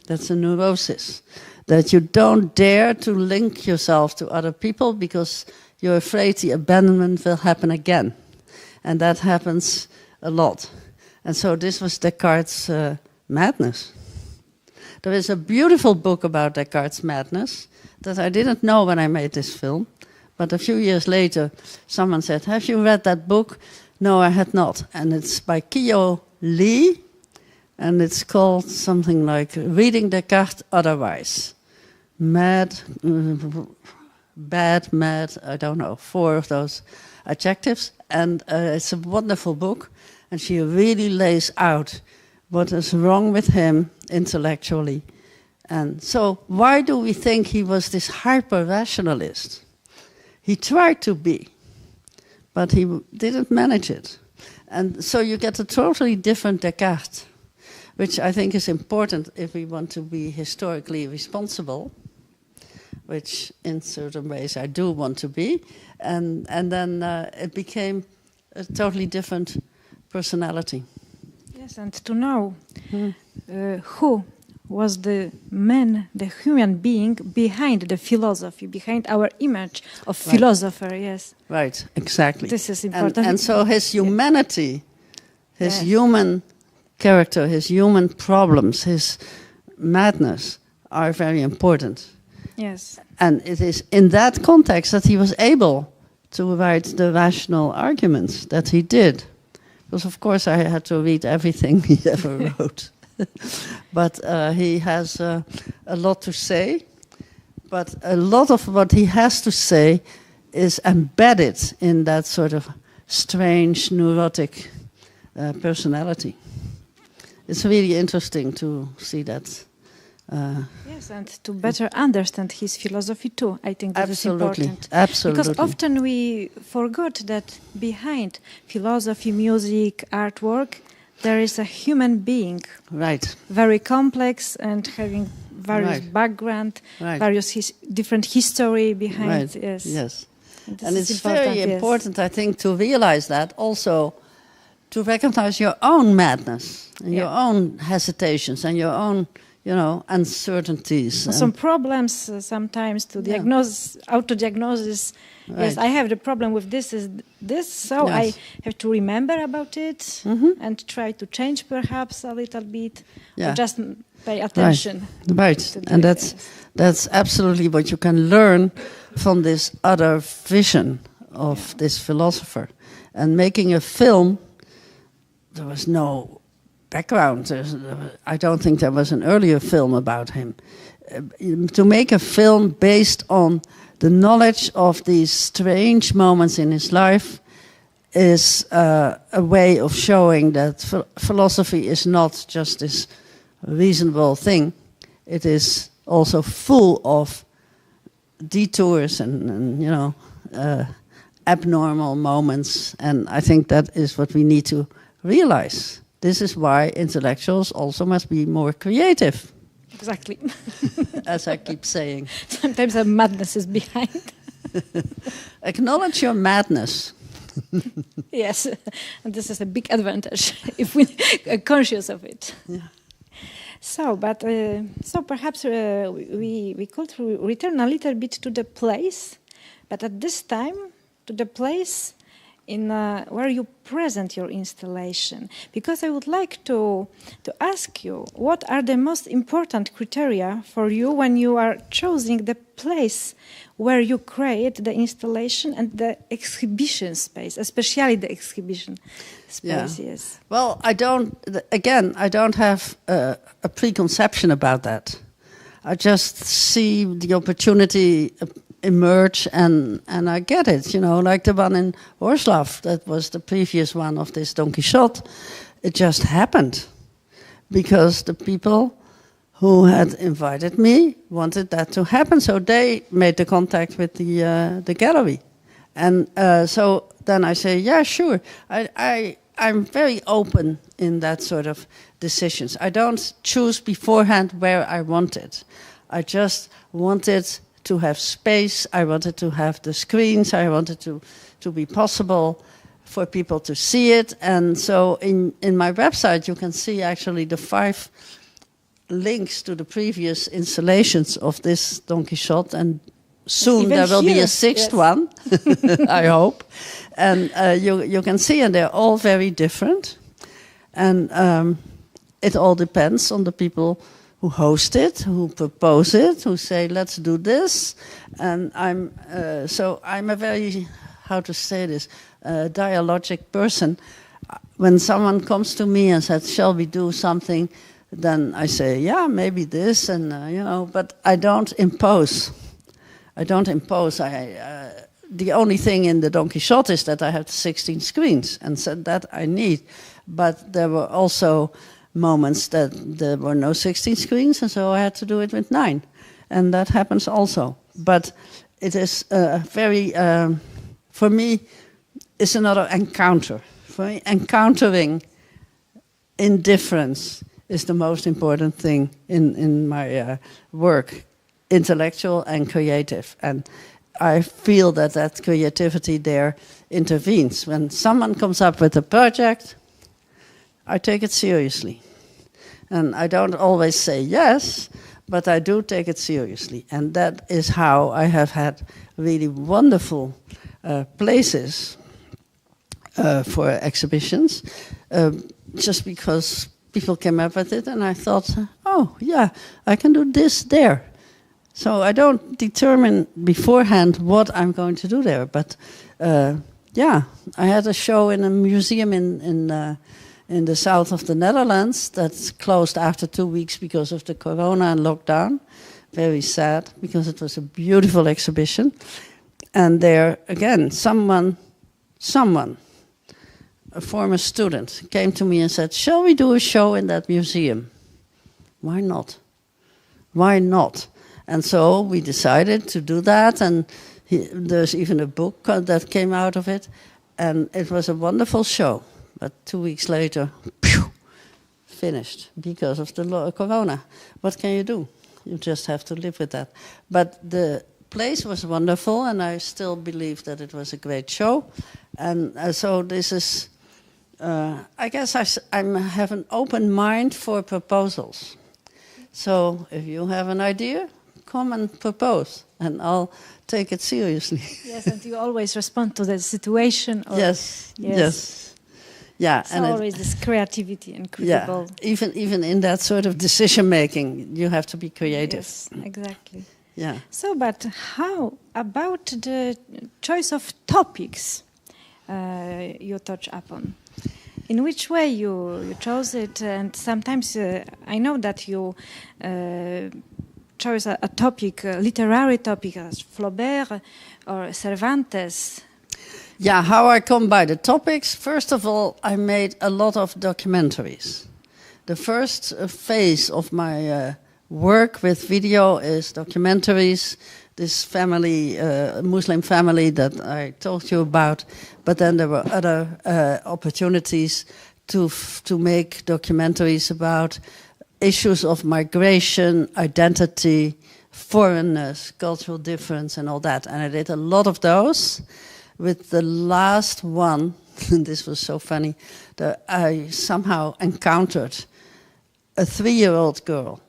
That's a neurosis. That you don't dare to link yourself to other people because you're afraid the abandonment will happen again. And that happens a lot. And so this was Descartes' madness. There is a beautiful book about Descartes' madness that I didn't know when I made this film. But a few years later, someone said, "Have you read that book?" No, I had not. And it's by Kichot Lee, and it's called something like Reading Descartes Otherwise. Mad, bad, mad, I don't know, 4 of those adjectives. And it's a wonderful book. And she really lays out what is wrong with him intellectually. And so why do we think he was this hyper-rationalist? He tried to be, but he didn't manage it. And so you get a totally different Descartes, which I think is important if we want to be historically responsible, which in certain ways I do want to be. And then it became a totally different personality. Yes, and to know who was the man, the human being behind the philosophy, behind our image of philosopher, yes. Right, exactly. This is important. And so his humanity, his human character, his human problems, his madness are very important. Yes. And it is in that context that he was able to write the rational arguments that he did. Because of course I had to read everything he ever wrote. But he has a lot to say. But a lot of what he has to say is embedded in that sort of strange, neurotic personality. It's really interesting to see that. Yes, and to better understand his philosophy too. I think that is important. Absolutely. Because often we forgot that behind philosophy, music, artwork, there is a human being. Right. Very complex and having various background, various different history behind. Yes. Yes. And it's very important, I think, to realize that also, to recognize your own madness, and your own hesitations, and your own, uncertainties. Some problems sometimes to diagnose, auto-diagnosis. Right. Yes, I have the problem with this, so I have to remember about it and try to change perhaps a little bit, or just pay attention. Right, and that's absolutely what you can learn from this other vision of this philosopher. And making a film, there was no background. I don't think there was an earlier film about him. To make a film based on the knowledge of these strange moments in his life is a way of showing that philosophy is not just this reasonable thing. It is also full of detours and abnormal moments. And I think that is what we need to realize. This is why intellectuals also must be more creative. Exactly. As I keep saying. Sometimes a madness is behind. Acknowledge your madness. Yes, and this is a big advantage if we are conscious of it. Yeah. So perhaps we could return a little bit to the place, but at this time to the place in where you present your installation, because I would like to ask you what are the most important criteria for you when you are choosing the place where you create the installation and the exhibition space, especially the exhibition space. Yeah. Yes. Well, I don't have a preconception about that. I just see the opportunity emerge and I get it, like the one in Wrocław, that was the previous one of this Don Quixote. It just happened because the people who had invited me wanted that to happen, so they made the contact with the gallery. And so then I say, yeah, sure. I'm very open in that sort of decisions. I don't choose beforehand where I want it. I just wanted to have space, I wanted to have the screens, I wanted to be possible for people to see it. And so in my website you can see actually the 5 links to the previous installations of this Don Quixote, and soon even there will be a 6th one, I hope. And you can see, and they're all very different. And it all depends on the people who host it, who propose it, who say, let's do this. And I'm a very, how to say this, dialogic person. When someone comes to me and says, shall we do something, then I say, yeah, maybe this, and but I don't impose. The only thing in the Don Quixote is that I have 16 screens, and so that I need. But there were also moments that there were no 16 screens, and so I had to do it with 9. And that happens also. But it is very, for me, it's another encounter. For me, encountering indifference is the most important thing in my work, intellectual and creative. And I feel that creativity there intervenes. When someone comes up with a project, I take it seriously. And I don't always say yes, but I do take it seriously. And that is how I have had really wonderful places for exhibitions, just because people came up with it, and I thought, oh, yeah, I can do this there. So I don't determine beforehand what I'm going to do there. But, yeah, I had a show in a museum in the south of the Netherlands that's closed after 2 weeks because of the corona and lockdown. Very sad, because it was a beautiful exhibition. And there, again, someone, a former student, came to me and said, shall we do a show in that museum? Why not? Why not? And so we decided to do that, and there's even a book that came out of it, and it was a wonderful show. But 2 weeks later, finished because of the corona. What can you do? You just have to live with that. But the place was wonderful, and I still believe that it was a great show. And so this is, I guess I have an open mind for proposals. So if you have an idea, come and propose, and I'll take it seriously. Yes, and you always respond to the situation. Or, yes. Yeah, so and always this creativity and critical. Yeah, even in that sort of decision making, you have to be creative. Yes, exactly. Yeah. So, but how about the choice of topics you touch upon? In which way you chose it? And sometimes I know that you chose a topic, a literary topic, as Flaubert or Cervantes. Yeah, how I come by the topics. First of all, I made a lot of documentaries. The first phase of my work with video is documentaries. This family, Muslim family that I told you about, but then there were other opportunities to make documentaries about issues of migration, identity, foreignness, cultural difference, and all that. And I did a lot of those. With the last one, and this was so funny, that I somehow encountered a 3-year-old girl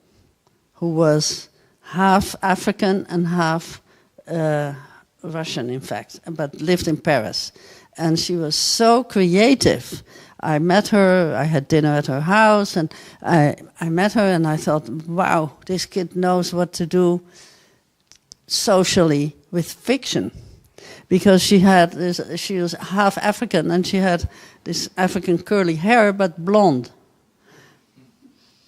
who was half African and half Russian, in fact, but lived in Paris. And she was so creative. I met her, I had dinner at her house, and I met her and I thought, wow, this kid knows what to do socially with fiction. Because she was half African, and she had this African curly hair, but blonde.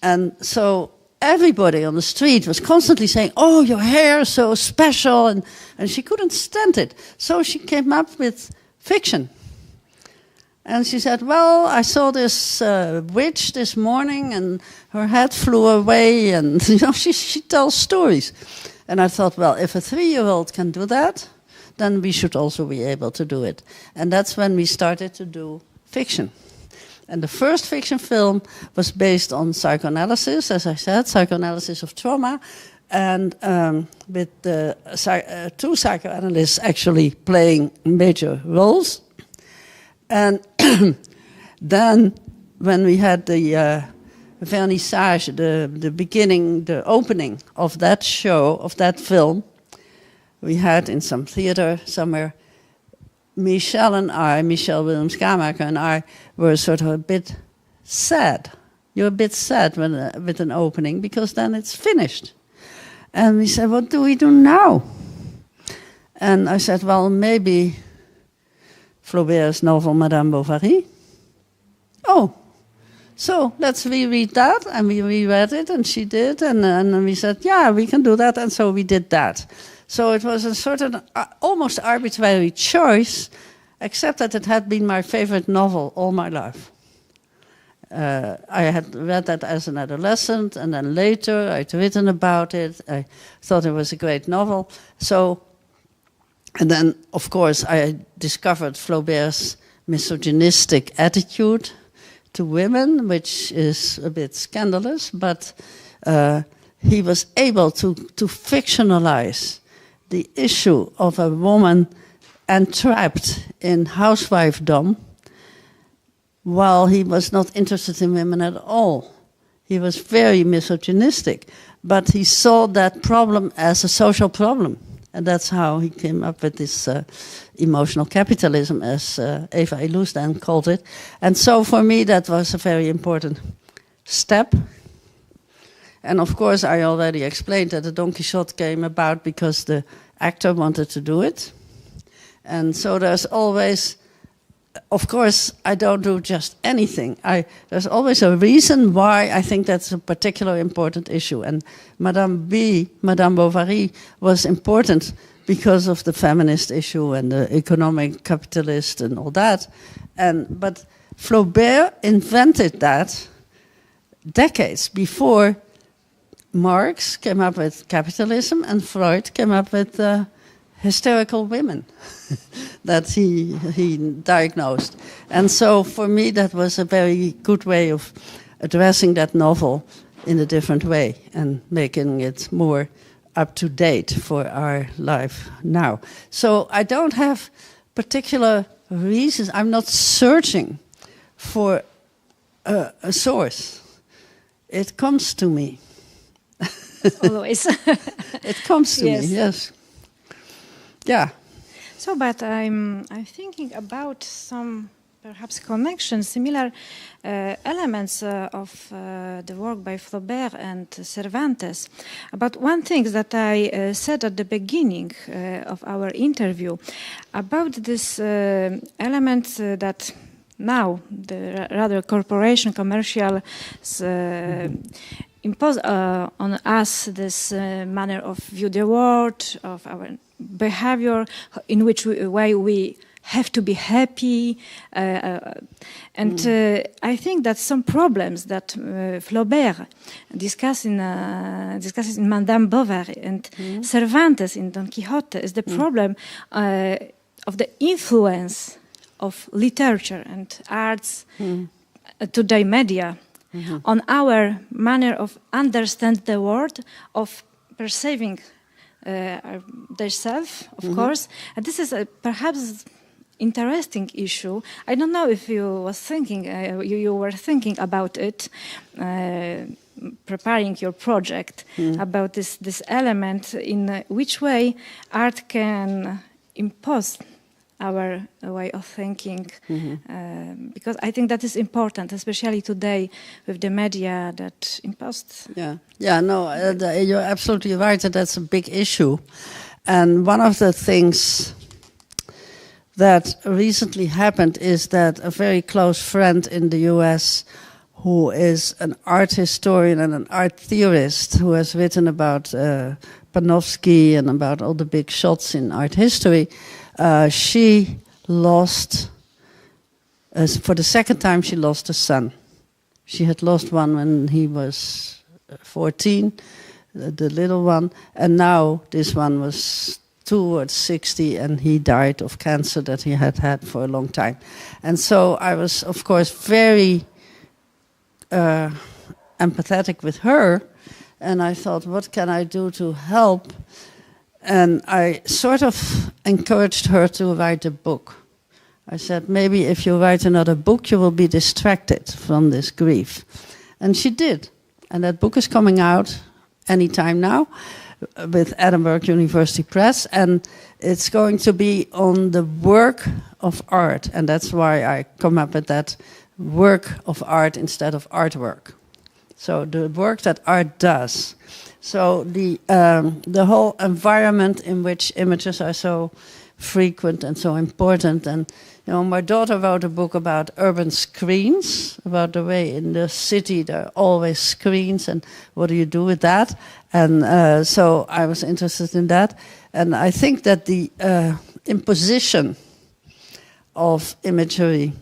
And so everybody on the street was constantly saying, oh, your hair is so special, and she couldn't stand it. So she came up with fiction. And she said, well, I saw this witch this morning, and her head flew away, and she tells stories. And I thought, well, if a 3-year-old can do that, then we should also be able to do it. And that's when we started to do fiction. And the first fiction film was based on psychoanalysis, as I said, psychoanalysis of trauma, and with the 2 psychoanalysts actually playing major roles. And then when we had the vernissage, the beginning, the opening of that show, of that film, we had in some theater somewhere, Michel Williams-Kamaker and I were sort of a bit sad you're a bit sad with an opening, because then it's finished. And we said, what do we do now? And I said, well, maybe Flaubert's novel, Madame Bovary. Oh, so let's reread that. And we reread it, and she did. And we said, yeah, we can do that. And so we did that. So it was a sort of almost arbitrary choice, except that it had been my favorite novel all my life. I had read that as an adolescent, and then later I'd written about it. I thought it was a great novel. So, and then, of course, I discovered Flaubert's misogynistic attitude to women, which is a bit scandalous, but he was able to fictionalize the issue of a woman entrapped in housewifedom, while he was not interested in women at all. He was very misogynistic, but he saw that problem as a social problem. And that's how he came up with this emotional capitalism, as Eva Illouz then called it. And so for me, that was a very important step. And of course, I already explained that the Don Quixote came about because the actor wanted to do it. And so there's always, of course, I don't do just anything. There's always a reason why I think that's a particularly important issue. And Madame Bovary, was important because of the feminist issue and the economic capitalist and all that. But Flaubert invented that decades before Marx came up with capitalism and Freud came up with hysterical women that he diagnosed. And so for me that was a very good way of addressing that novel in a different way and making it more up to date for our life now. So I don't have particular reasons. I'm not searching for a source. It comes to me. Always. It comes to me, yes. Yeah. So, but I'm thinking about some perhaps connections, similar elements of the work by Flaubert and Cervantes. About one thing that I said at the beginning of our interview, about this element that now the rather corporation, commercial impose on us this manner of view the world, of our behavior, in which way we have to be happy. I think that some problems that Flaubert discusses in Madame Bovary and Cervantes in Don Quixote is the problem of the influence of literature and arts, today media, on our manner of understand the world, of perceiving themselves, of course. And this is perhaps interesting issue. I don't know if you was thinking, you were thinking about it, preparing your project about this element, in which way art can impose our way of thinking, because I think that is important, especially today with the media that imposed. You're absolutely right that that's a big issue. And one of the things that recently happened is that a very close friend in the US, who is an art historian and an art theorist, who has written about Panofsky and about all the big shots in art history, she lost, for the second time, she lost a son. She had lost one when he was 14, the little one, and now this one was towards 60, and he died of cancer that he had had for a long time. And so I was, of course, very empathetic with her, and I thought, what can I do to help? And I sort of encouraged her to write a book. I said, maybe if you write another book, you will be distracted from this grief. And she did. And that book is coming out anytime now with Edinburgh University Press. And it's going to be on the work of art. And that's why I come up with that work of art instead of artwork. So the work that art does. So the whole environment in which images are so frequent and so important. And my daughter wrote a book about urban screens, about the way in the city there are always screens, and what do you do with that? And so I was interested in that. And I think that the imposition of imagery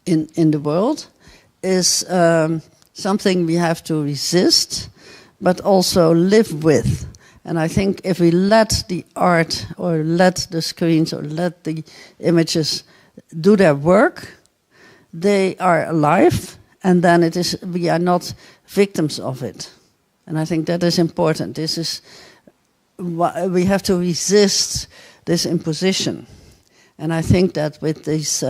in the world is something we have to resist, but also live with. And I think if we let the art or let the screens or let the images do their work, they are alive, and then we are not victims of it. And I think that is important. This is why we have to resist this imposition. And I think that with these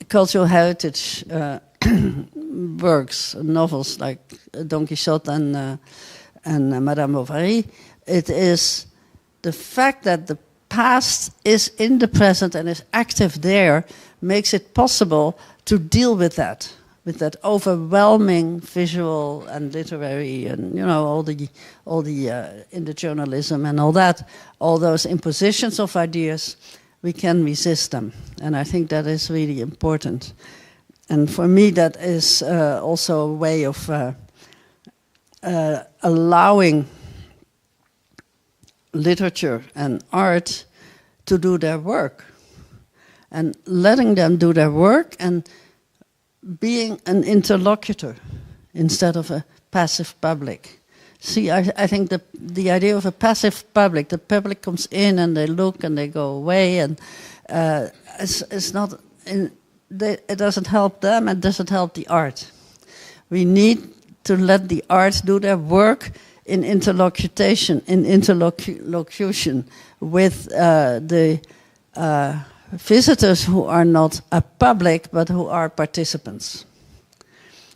cultural heritage works, novels like Don Quixote and Madame Bovary, it is the fact that the past is in the present and is active there makes it possible to deal with that overwhelming visual and literary and all the in the journalism and all those impositions of ideas. We can resist them, and I think that is really important. And for me, that is also a way of allowing literature and art to do their work, and letting them do their work, and being an interlocutor instead of a passive public. See, I think the idea of a passive public, the public comes in and they look and they go away, and it's not. It doesn't help them, and doesn't help the art. We need to let the art do their work in interlocution with the visitors who are not a public but who are participants.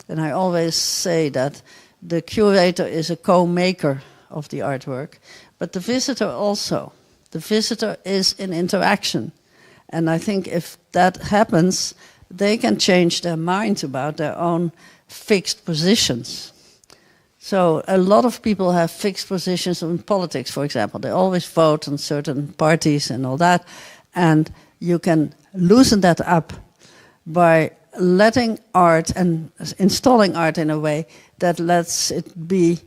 And I always say that the curator is a co-maker of the artwork, but the visitor also. The visitor is in interaction. And I think if that happens, they can change their minds about their own fixed positions. So a lot of people have fixed positions in politics, for example. They always vote on certain parties and all that. And you can loosen that up by letting art and installing art in a way that lets it be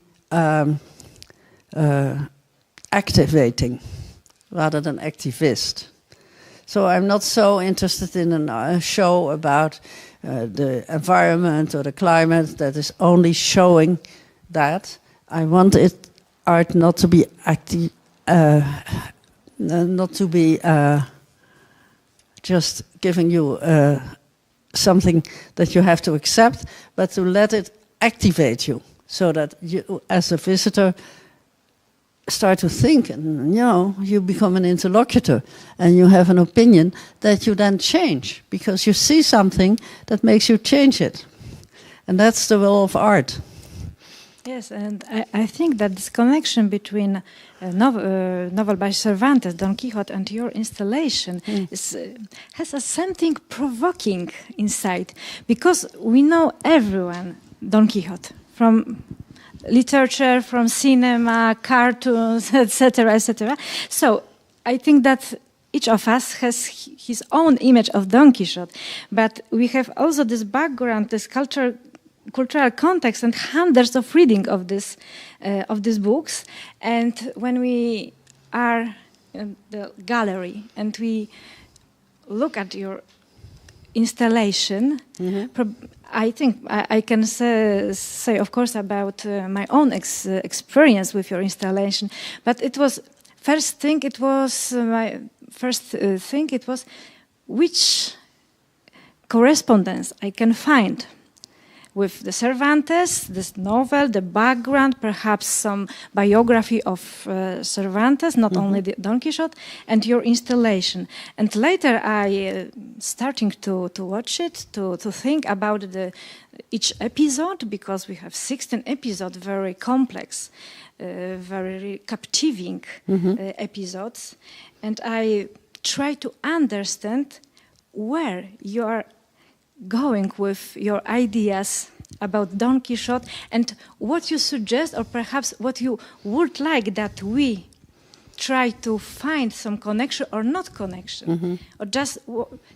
activating rather than activist. So I'm not so interested in a show about the environment or the climate that is only showing that. I want art not to be not to be just giving you something that you have to accept, but to let it activate you, so that you, as a visitor, start to think, and you become an interlocutor, and you have an opinion that you then change because you see something that makes you change it, and that's the role of art. Yes, and I think that this connection between a novel by Cervantes, Don Quixote, and your installation has something provoking inside, because we know everyone Don Quixote from literature, from cinema, cartoons, etc., etc. So I think that each of us has his own image of Don Quixote, but we have also this background, this cultural context, and hundreds of reading of these books. And when we are in the gallery and we look at your installation, I think I can say, of course, about my own experience with your installation. But it was my first thing. It was which correspondence I can find with the Cervantes, this novel, the background, perhaps some biography of Cervantes, not only the Don Quixote, and your installation. And later I starting to watch it, to think about each episode, because we have 16 episodes, very complex, very captivating episodes. And I try to understand where you are going with your ideas about Don Quixote and what you suggest, or perhaps what you would like that we try to find some connection or not connection, or just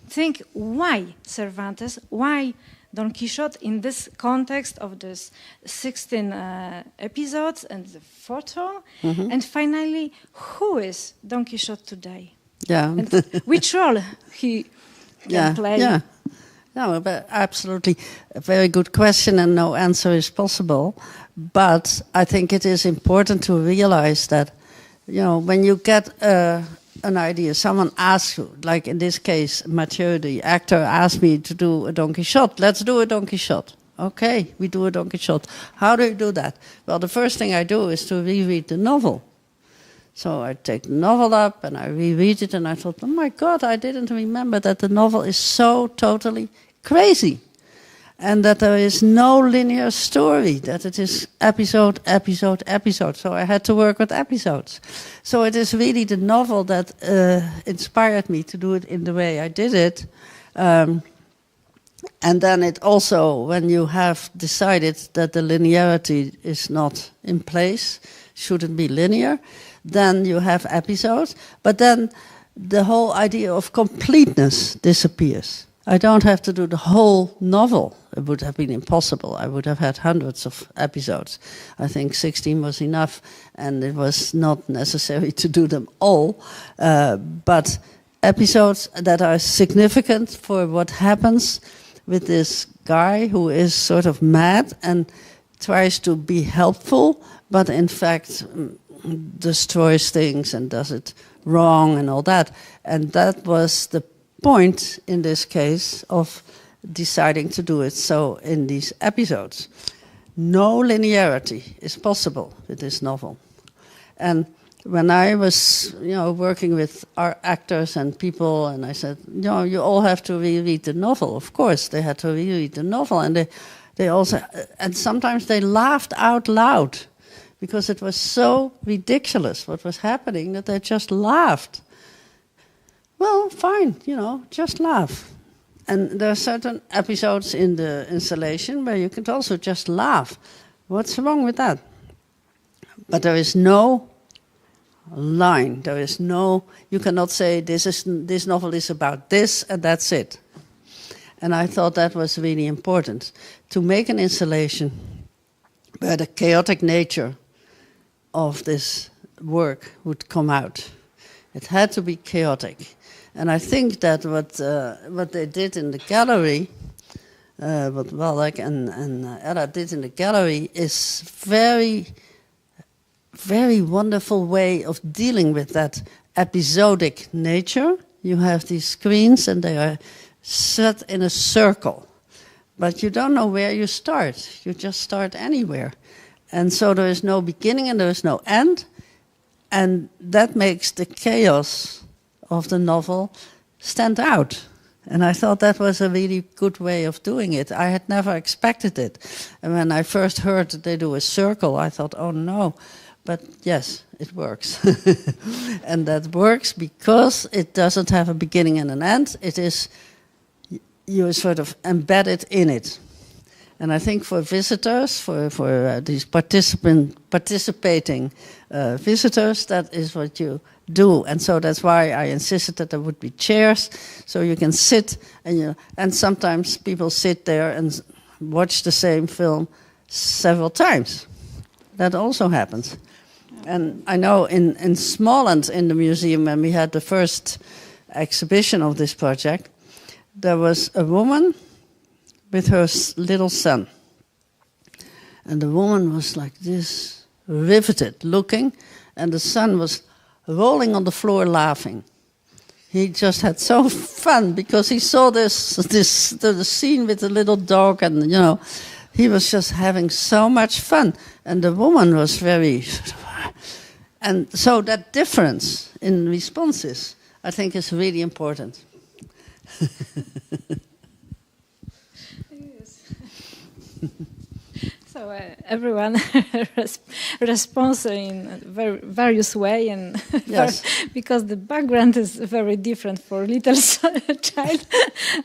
think why Cervantes, why Don Quixote in this context of this 16 episodes and the photo, and finally, who is Don Quixote today? Yeah. And which role he can play? Yeah. No, but absolutely a very good question, and no answer is possible. But I think it is important to realize that, when you get an idea, someone asks you, like in this case, Mathieu, the actor, asked me to do a Don Quixote. Let's do a Don Quixote. Okay, we do a Don Quixote. How do you do that? Well, the first thing I do is to reread the novel. So I take the novel up and I reread it, and I thought, oh my God, I didn't remember that the novel is so totally crazy. And that there is no linear story, that it is episode, episode, episode. So I had to work with episodes. So it is really the novel that inspired me to do it in the way I did it. And then it also, when you have decided that the linearity is not in place, shouldn't be linear, then you have episodes. But then the whole idea of completeness disappears. I don't have to do the whole novel. It would have been impossible. I would have had hundreds of episodes. I think 16 was enough, and it was not necessary to do them all. But episodes that are significant for what happens with this guy who is sort of mad and tries to be helpful, but in fact destroys things and does it wrong and all that. And that was the point in this case of deciding to do it so in these episodes. No linearity is possible with this novel. And when I was, working with our actors and people, and I said, you all have to reread the novel. Of course, they had to reread the novel, and they also, and sometimes they laughed out loud because it was so ridiculous what was happening that they just laughed. Well, fine, just laugh. And there are certain episodes in the installation where you can also just laugh. What's wrong with that? But there is no line. There is no, you cannot say this novel is about this and that's it. And I thought that was really important, to make an installation where the chaotic nature of this work would come out. It had to be chaotic. And I think that what they did in the gallery, what Wallach and Ella did in the gallery, is very, very wonderful way of dealing with that episodic nature. You have these screens and they are set in a circle. But you don't know where you start. You just start anywhere. And so there is no beginning and there is no end. And that makes the chaos of the novel stand out. And I thought that was a really good way of doing it. I had never expected it. And when I first heard that they do a circle, I thought, oh no. But yes, it works. And that works because it doesn't have a beginning and an end. It is, you're sort of embedded in it. And I think for visitors, for these participating visitors, that is what you do. And so that's why I insisted that there would be chairs, so you can sit, and sometimes people sit there and watch the same film several times. That also happens. And I know in Småland, in the museum, when we had the first exhibition of this project, there was a woman with her little son. And the woman was like this, riveted, looking, and the son was rolling on the floor laughing. He just had so fun because he saw the scene with the little dog, and he was just having so much fun. And the woman was very, and so that difference in responses, I think, is really important. So So everyone responds in various way, and Yes. because the background is very different for little child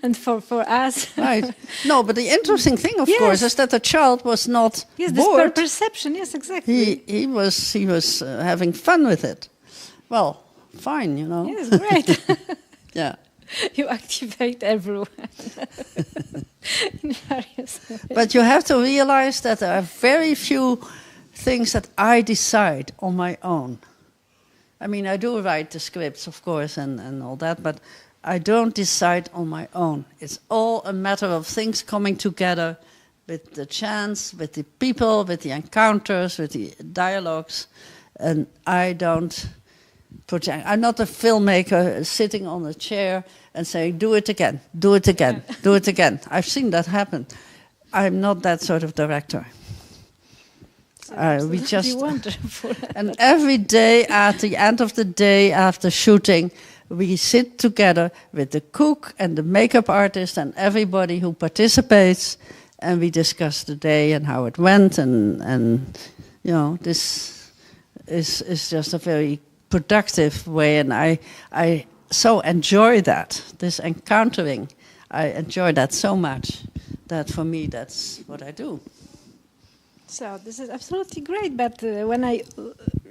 and for us. Right. No, but the interesting thing, of course, is that the child was not Yes, bored. this perception. Yes, exactly. He was having fun with it. Well, fine, you know. Yes, great. Yeah. You activate everyone in various ways. But you have to realize that there are very few things that I decide on my own. I mean, I do write the scripts, of course, and all that, but I don't decide on my own. It's all a matter of things coming together with the chance, with the people, with the encounters, with the dialogues, and I don't project. I'm not a filmmaker sitting on a chair and saying, do it again, do it again, do it again. I've seen that happen. I'm not that sort of director. We just wonderful. And every day, at the end of the day after shooting, we sit together with the cook and the makeup artist and everybody who participates, and we discuss the day and how it went, and you know, this is just a very productive way, and I so enjoy that, this encountering. I enjoy that so much that for me that's what I do. So this is absolutely great, but when I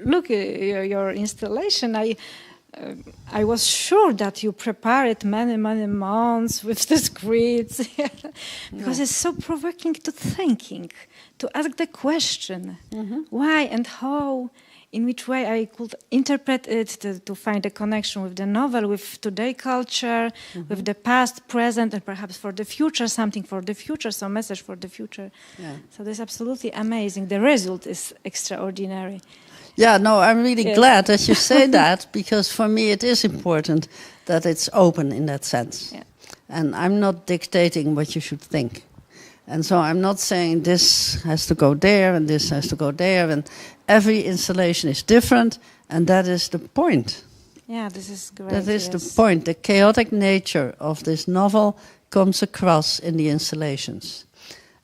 look at your installation, I was sure that you prepare it many months with the scripts, because it's so provoking to thinking, to ask the question, why and how, in which way I could interpret it, to find a connection with the novel, with today culture, with the past, present, and perhaps for the future, something for the future, some message for the future. Yeah. So that's absolutely amazing. The result is extraordinary. Yeah, no, I'm really glad that you say that, because for me it is important that it's open in that sense. Yeah. And I'm not dictating what you should think. And so I'm not saying this has to go there and this has to go there, and every installation is different, and that is the point. Yeah, this is great. That is the point. The chaotic nature of this novel comes across in the installations.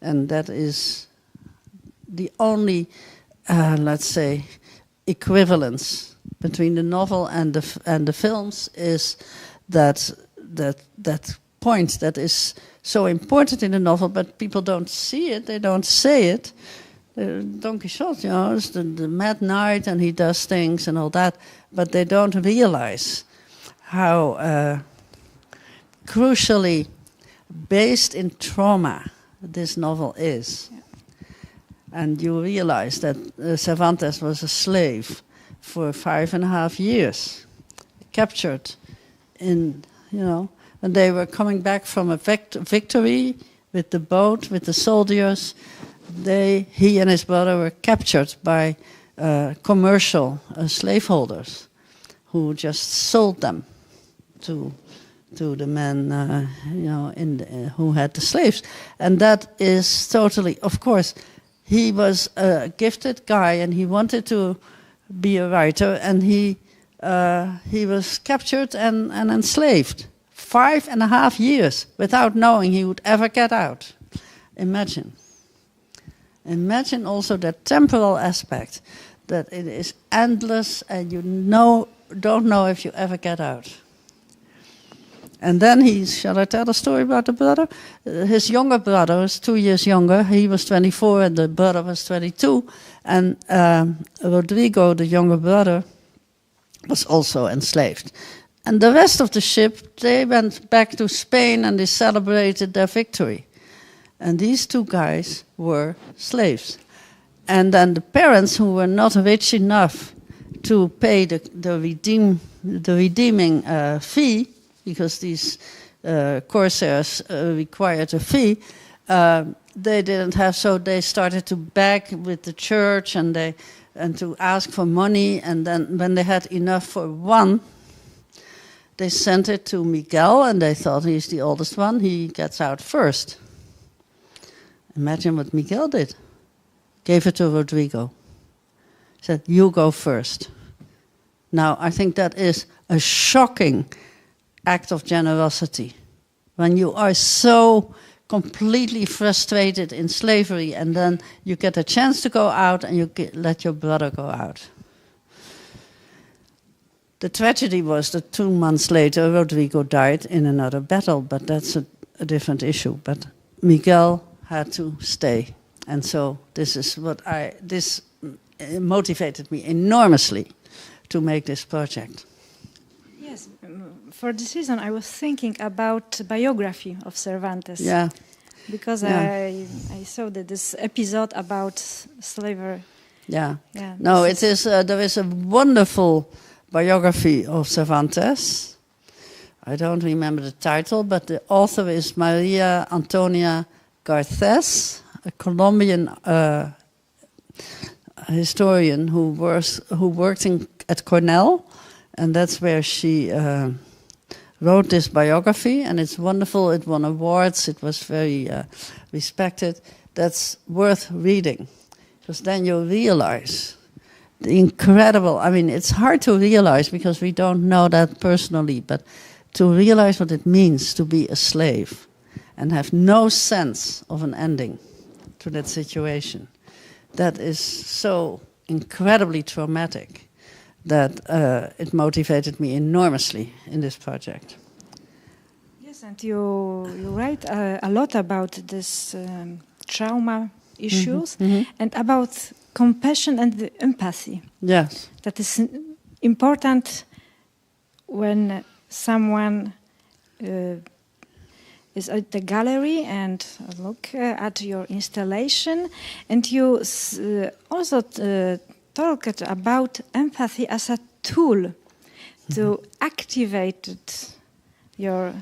And that is the only, let's say, equivalence between the novel and the films, is that point that is so important in the novel, but people don't see it, they don't say it. Don Quixote, you know, is the mad knight, and he does things and all that, but they don't realize how crucially based in trauma this novel is. Yeah. And you realize that Cervantes was a slave for 5.5 years, captured in, you know, when they were coming back from a victory with the boat, with the soldiers, he and his brother were captured by commercial slaveholders who just sold them to the men, you know, who had the slaves. And that is totally, of course, he was a gifted guy and he wanted to be a writer, and he was captured and enslaved. 5.5 years without knowing he would ever get out. Imagine. Imagine also that temporal aspect, that it is endless and you don't know if you ever get out. And then shall I tell the story about the brother? His younger brother was 2 years younger. He was 24 and the brother was 22. And Rodrigo, the younger brother, was also enslaved. And the rest of the ship, they went back to Spain and they celebrated their victory. And these two guys were slaves. And then the parents, who were not rich enough to pay the redeeming fee, because these corsairs required a fee, they didn't have, so they started to beg with the church and to ask for money. And then when they had enough for one, they sent it to Miguel, and they thought he's the oldest one, he gets out first. Imagine what Miguel did. Gave it to Rodrigo. Said, you go first. Now, I think that is a shocking act of generosity. When you are so completely frustrated in slavery, and then you get a chance to go out and you let your brother go out. The tragedy was that 2 months later Rodrigo died in another battle, but that's a different issue. But Miguel had to stay, and so this is this motivated me enormously to make this project. Yes, for this reason I was thinking about biography of Cervantes. Yeah. Because I saw that this episode about slavery. Yeah. No, it is. There is a wonderful biography of Cervantes. I don't remember the title, but the author is Maria Antonia Garces, a Colombian historian who worked at Cornell, and that's where she wrote this biography, and it's wonderful. It won awards. It was very respected. That's worth reading, because then you realize the incredible. I mean, it's hard to realize because we don't know that personally, but to realize what it means to be a slave and have no sense of an ending to that situation, that is so incredibly traumatic that it motivated me enormously in this project. Yes, and you write a lot about this trauma issues and about compassion and empathy. Yes. That is important when someone is at the gallery and look at your installation, and you also talked about empathy as a tool to activate your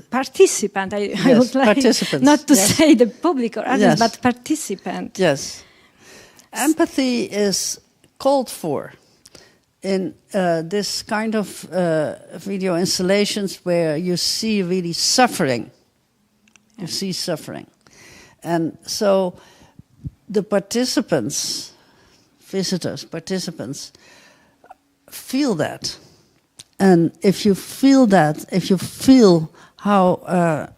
participant. I would like not to say the public or others, but participant. Yes. Empathy is called for in this kind of video installations where you see really suffering. You see suffering. And so the participants, visitors, participants, feel that. And if you feel that, if you feel how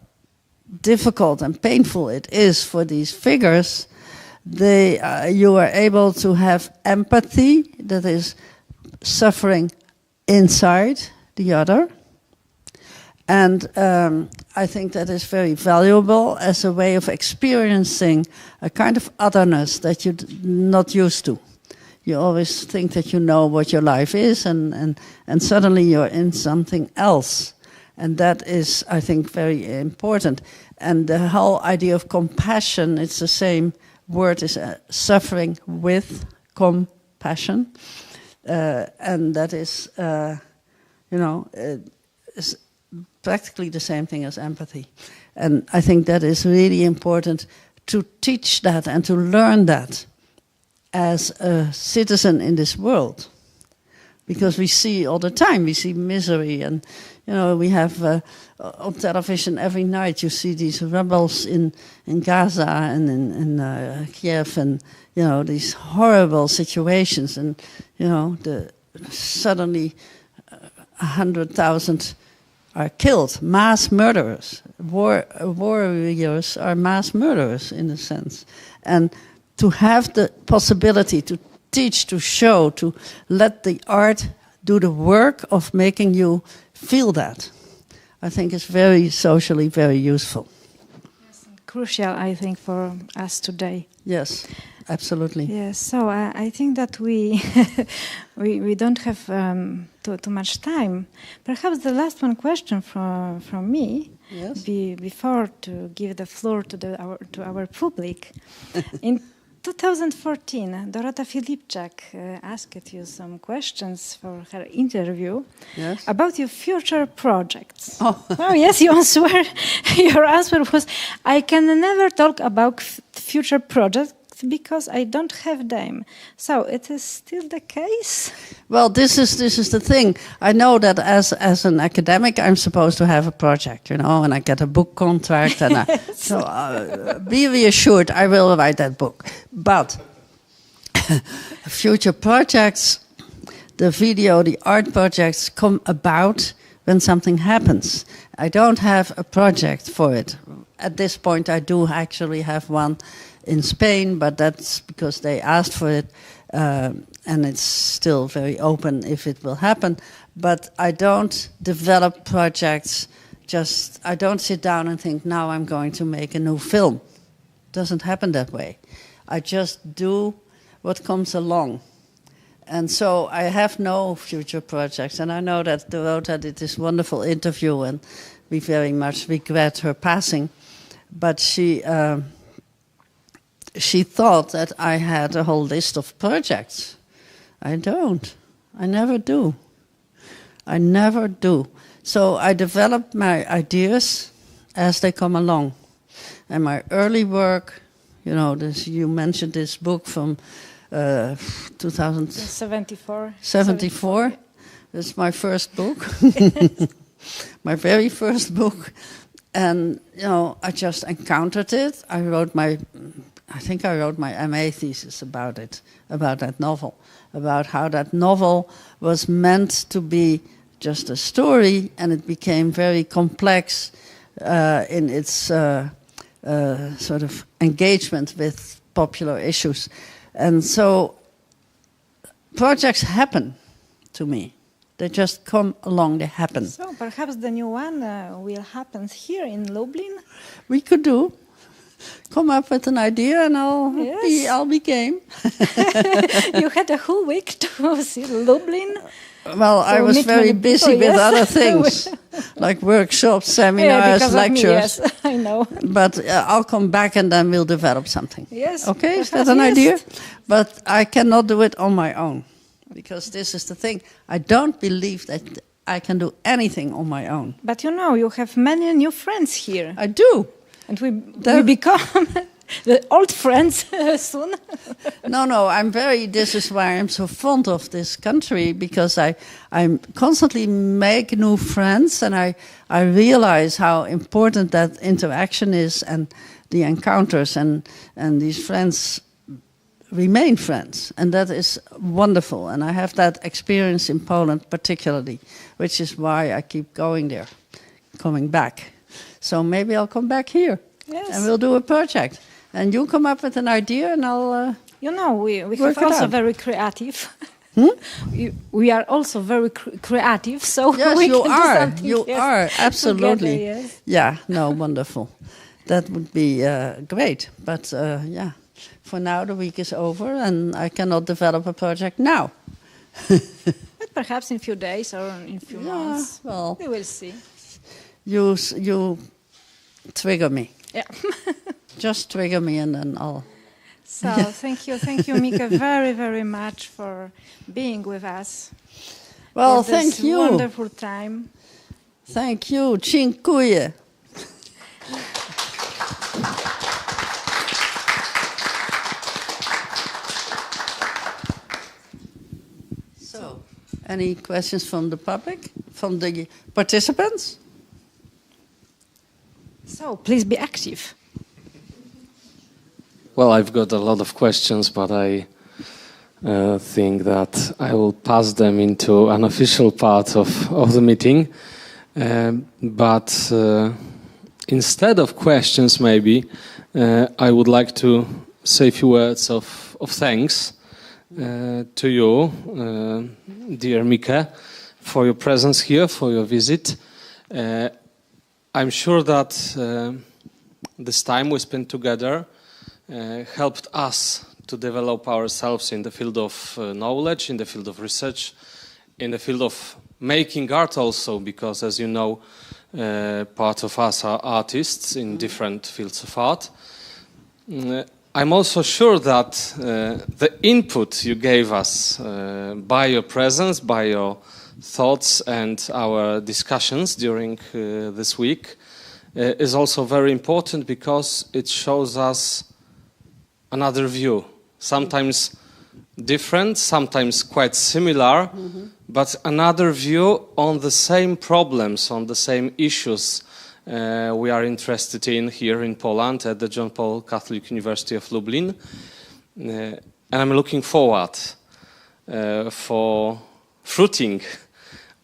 difficult and painful it is for these figures, you are able to have empathy that is suffering inside the other. And I think that is very valuable as a way of experiencing a kind of otherness that you're not used to. You always think that you know what your life is, and suddenly you're in something else. And that is, I think, very important. And the whole idea of compassion, it's the same word, is suffering with compassion. And that is, is practically the same thing as empathy. And I think that is really important to teach that and to learn that as a citizen in this world. Because we see all the time, we see misery, and we have on television every night you see these rebels in Gaza and in Kiev, and these horrible situations, and suddenly 100,000 are killed, mass murderers. Warriors are mass murderers in a sense, and to have the possibility to teach, to show, to let the art do the work of making you feel that, I think is very socially very useful. Yes, and crucial, I think, for us today. Yes, absolutely. Yes, so I think that we we don't have too much time. Perhaps the last one question from me, yes, before to give the floor to our public. In 2014, Dorota Filipczak asked you some questions for her interview, yes, about your future projects. Oh, Yes, your answer was, I can never talk about future projects because I don't have them. So it is still the case? Well, this is the thing. I know that as an academic, I'm supposed to have a project, and I get a book contract, and so be reassured, I will write that book. But future projects, the art projects come about when something happens. I don't have a project for it. At this point, I do actually have one in Spain, but that's because they asked for it, and it's still very open if it will happen. But I don't develop projects. I don't sit down and think, now I'm going to make a new film. It doesn't happen that way. I just do what comes along. And so I have no future projects. And I know that Dorota did this wonderful interview, and we very much regret her passing. But she thought that I had a whole list of projects. I don't. I never do. I never do. So I develop my ideas as they come along. And my early work, you mentioned this book from 2074. 74. That's my first book. My very first book. And, I just encountered it. I think I wrote my MA thesis about it, about that novel, about how that novel was meant to be just a story, and it became very complex in its sort of engagement with popular issues. And so projects happen to me. They just come along, they happen. So perhaps the new one will happen here in Lublin? We could do. Come up with an idea and I'll be game. You had a whole week to see Lublin. Well, so I was very busy with other things, like workshops, seminars, lectures. Me, yes, I know. But I'll come back and then we'll develop something. Yes. Okay, is that an idea? But I cannot do it on my own, because this is the thing. I don't believe that I can do anything on my own. But you have many new friends here. I do. And we become the old friends soon. No, this is why I'm so fond of this country, because I constantly make new friends, and I realize how important that interaction is, and the encounters, and these friends remain friends, and that is wonderful. And I have that experience in Poland particularly, which is why I keep going there, coming back. So maybe I'll come back here, and we'll do a project. And you come up with an idea, and I'll. We are also very creative. We are also very creative, so yes, we you can are. do something. You are absolutely. Together, yes. Yeah, no, wonderful. That would be great. But for now the week is over, and I cannot develop a project now. But perhaps in a few days or in a few months, we will see. You trigger me. Yeah. Just trigger me, and then I'll. So thank you, Mieke, very, very much for being with us. Well, for this thank you. Wonderful time. Thank you. Dziękuję. So, any questions from the public, from the participants? So please be active. Well, I've got a lot of questions, but I think that I will pass them into an official part of the meeting. But instead of questions, maybe, I would like to say a few words of thanks to you, dear Mieke, for your presence here, for your visit. I'm sure that this time we spent together helped us to develop ourselves in the field of knowledge, in the field of research, in the field of making art also, because as you know, part of us are artists in different fields of art. I'm also sure that the input you gave us by your presence, by your thoughts and our discussions during this week is also very important, because it shows us another view, sometimes different, sometimes quite similar, but another view on the same problems, on the same issues we are interested in here in Poland at the John Paul Catholic University of Lublin. And I'm looking forward for fruiting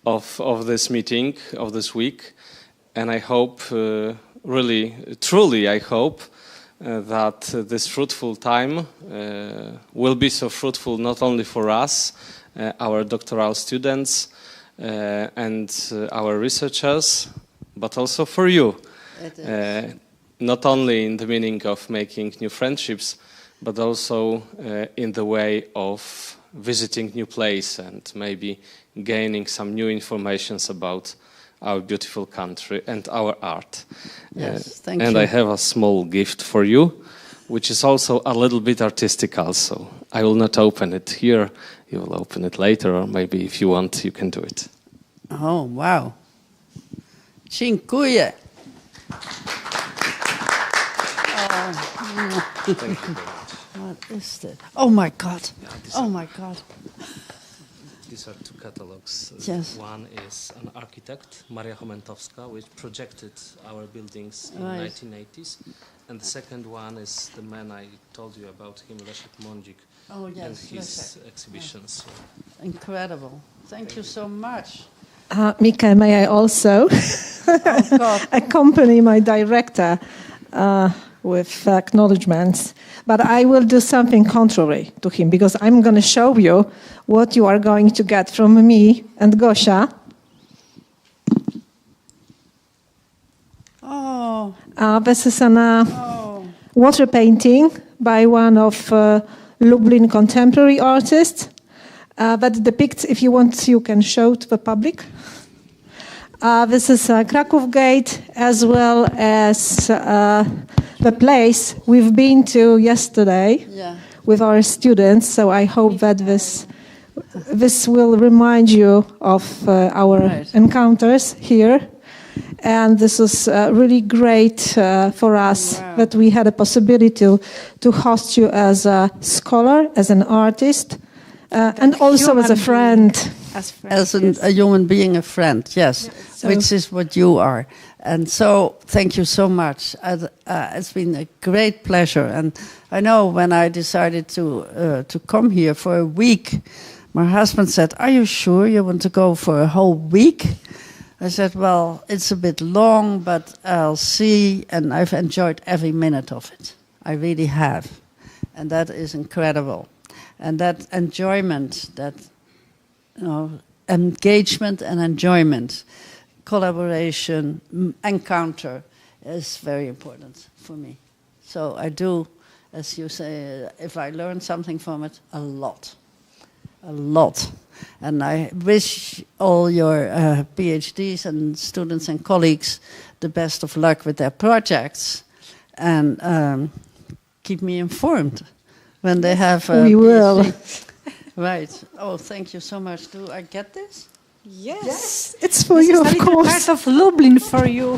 of this meeting, of this week. And I hope, really, truly, I hope that this fruitful time will be so fruitful not only for us, our doctoral students, and our researchers, but also for you. Not only in the meaning of making new friendships, but also in the way of visiting new place and maybe gaining some new informations about our beautiful country and our art. Yes, thank you. And I have a small gift for you, which is also a little bit artistic also. I will not open it here. You will open it later, or maybe if you want, you can do it. Oh, wow. Dziękuję. Thank you. What is that? Oh my God! Oh my God! These are two catalogs. Yes. One is an architect, Maria Chomentowska, which projected our buildings in Right. 1980s. And the second one is the man I told you about him, Leszek Mądzik, Oh yes, and his Leszek. exhibitions. Incredible! Thank you so much. Mieke, may I also Oh God! accompany my director with acknowledgements? But I will do something contrary to him, because I'm going to show you what you are going to get from me and Gosia. Oh, This is an oh, water painting by one of Lublin contemporary artists that depicts, if you want, you can show to the public. This is Grodzka Gate, as well as the place we've been to yesterday yeah. with our students. So I hope that this will remind you of our Right. encounters here. And this is really great for us Wow. that we had a possibility to host you as a scholar, as an artist, and also as a friend. As a human being, a friend, yes, So- which is what you are. And so, thank you so much. It's been a great pleasure. And I know when I decided to come here for a week, my husband said, "Are you sure you want to go for a whole week?" I said, "Well, it's a bit long, but I'll see." And I've enjoyed every minute of it. I really have. And that is incredible. And that enjoyment, that engagement and enjoyment, collaboration, encounter is very important for me. So I do, as you say, if I learn something from it, a lot. And I wish all your PhDs and students and colleagues the best of luck with their projects, and keep me informed when they have a We will. PhD. Right. Oh, thank you so much. Do I get this? Yes, it's for you, of course. Part of Lublin for you.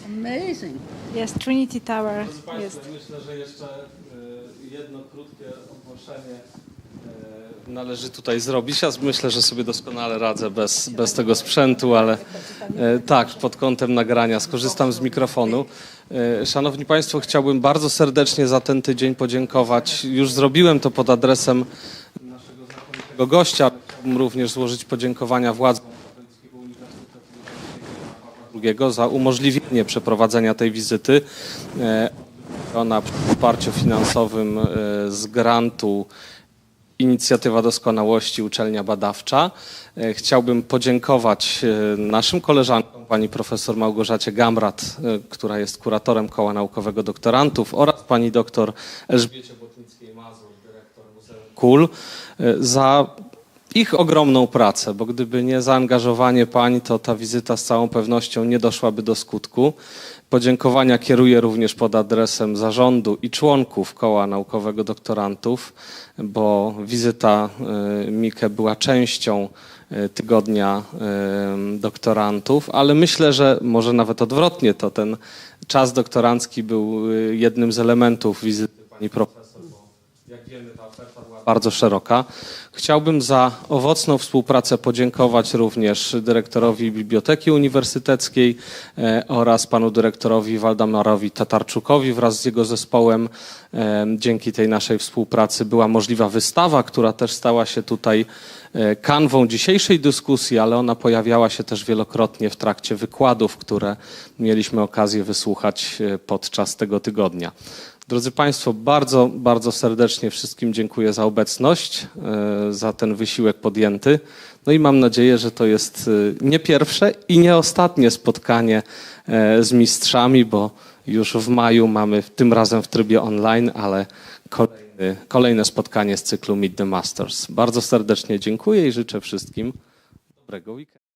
Amazing. Yes, Trinity Tower. Yes. Myślę, że jeszcze jedno krótkie ogłoszenie należy tutaj zrobić. Ja myślę, że sobie doskonale radzę bez tego sprzętu, ale tak, pod kątem nagrania skorzystam z mikrofonu. Szanowni Państwo, chciałbym bardzo serdecznie za ten tydzień podziękować. Już zrobiłem to pod adresem naszego znakomitego gościa. Chciałbym również złożyć podziękowania władzom Katolickiego Uniwersytetu II za umożliwienie przeprowadzenia tej wizyty. Ona przy wsparciu finansowym z grantu Inicjatywa Doskonałości, uczelnia badawcza. Chciałbym podziękować naszym koleżankom, pani profesor Małgorzacie Gamrat, która jest kuratorem Koła Naukowego Doktorantów, oraz pani doktor Elżbiecie Błotnickiej-Mazur, dyrektor Muzeum KUL, za ich ogromną pracę, bo gdyby nie zaangażowanie pań, to ta wizyta z całą pewnością nie doszłaby do skutku. Podziękowania kieruję również pod adresem zarządu i członków Koła Naukowego Doktorantów, bo wizyta Mieke była częścią tygodnia doktorantów, ale myślę, że może nawet odwrotnie, to ten czas doktorancki był jednym z elementów wizyty pani profesor, bo jak wiemy, ta oferta była bardzo szeroka. Chciałbym za owocną współpracę podziękować również dyrektorowi Biblioteki Uniwersyteckiej oraz panu dyrektorowi Waldemarowi Tatarczukowi wraz z jego zespołem. Dzięki tej naszej współpracy była możliwa wystawa, która też stała się tutaj kanwą dzisiejszej dyskusji, ale ona pojawiała się też wielokrotnie w trakcie wykładów, które mieliśmy okazję wysłuchać podczas tego tygodnia. Drodzy Państwo, bardzo, bardzo serdecznie wszystkim dziękuję za obecność, za ten wysiłek podjęty. No i mam nadzieję, że to jest nie pierwsze i nie ostatnie spotkanie z mistrzami, bo już w maju mamy tym razem w trybie online, ale kolejne spotkanie z cyklu Meet the Masters. Bardzo serdecznie dziękuję i życzę wszystkim dobrego weekendu.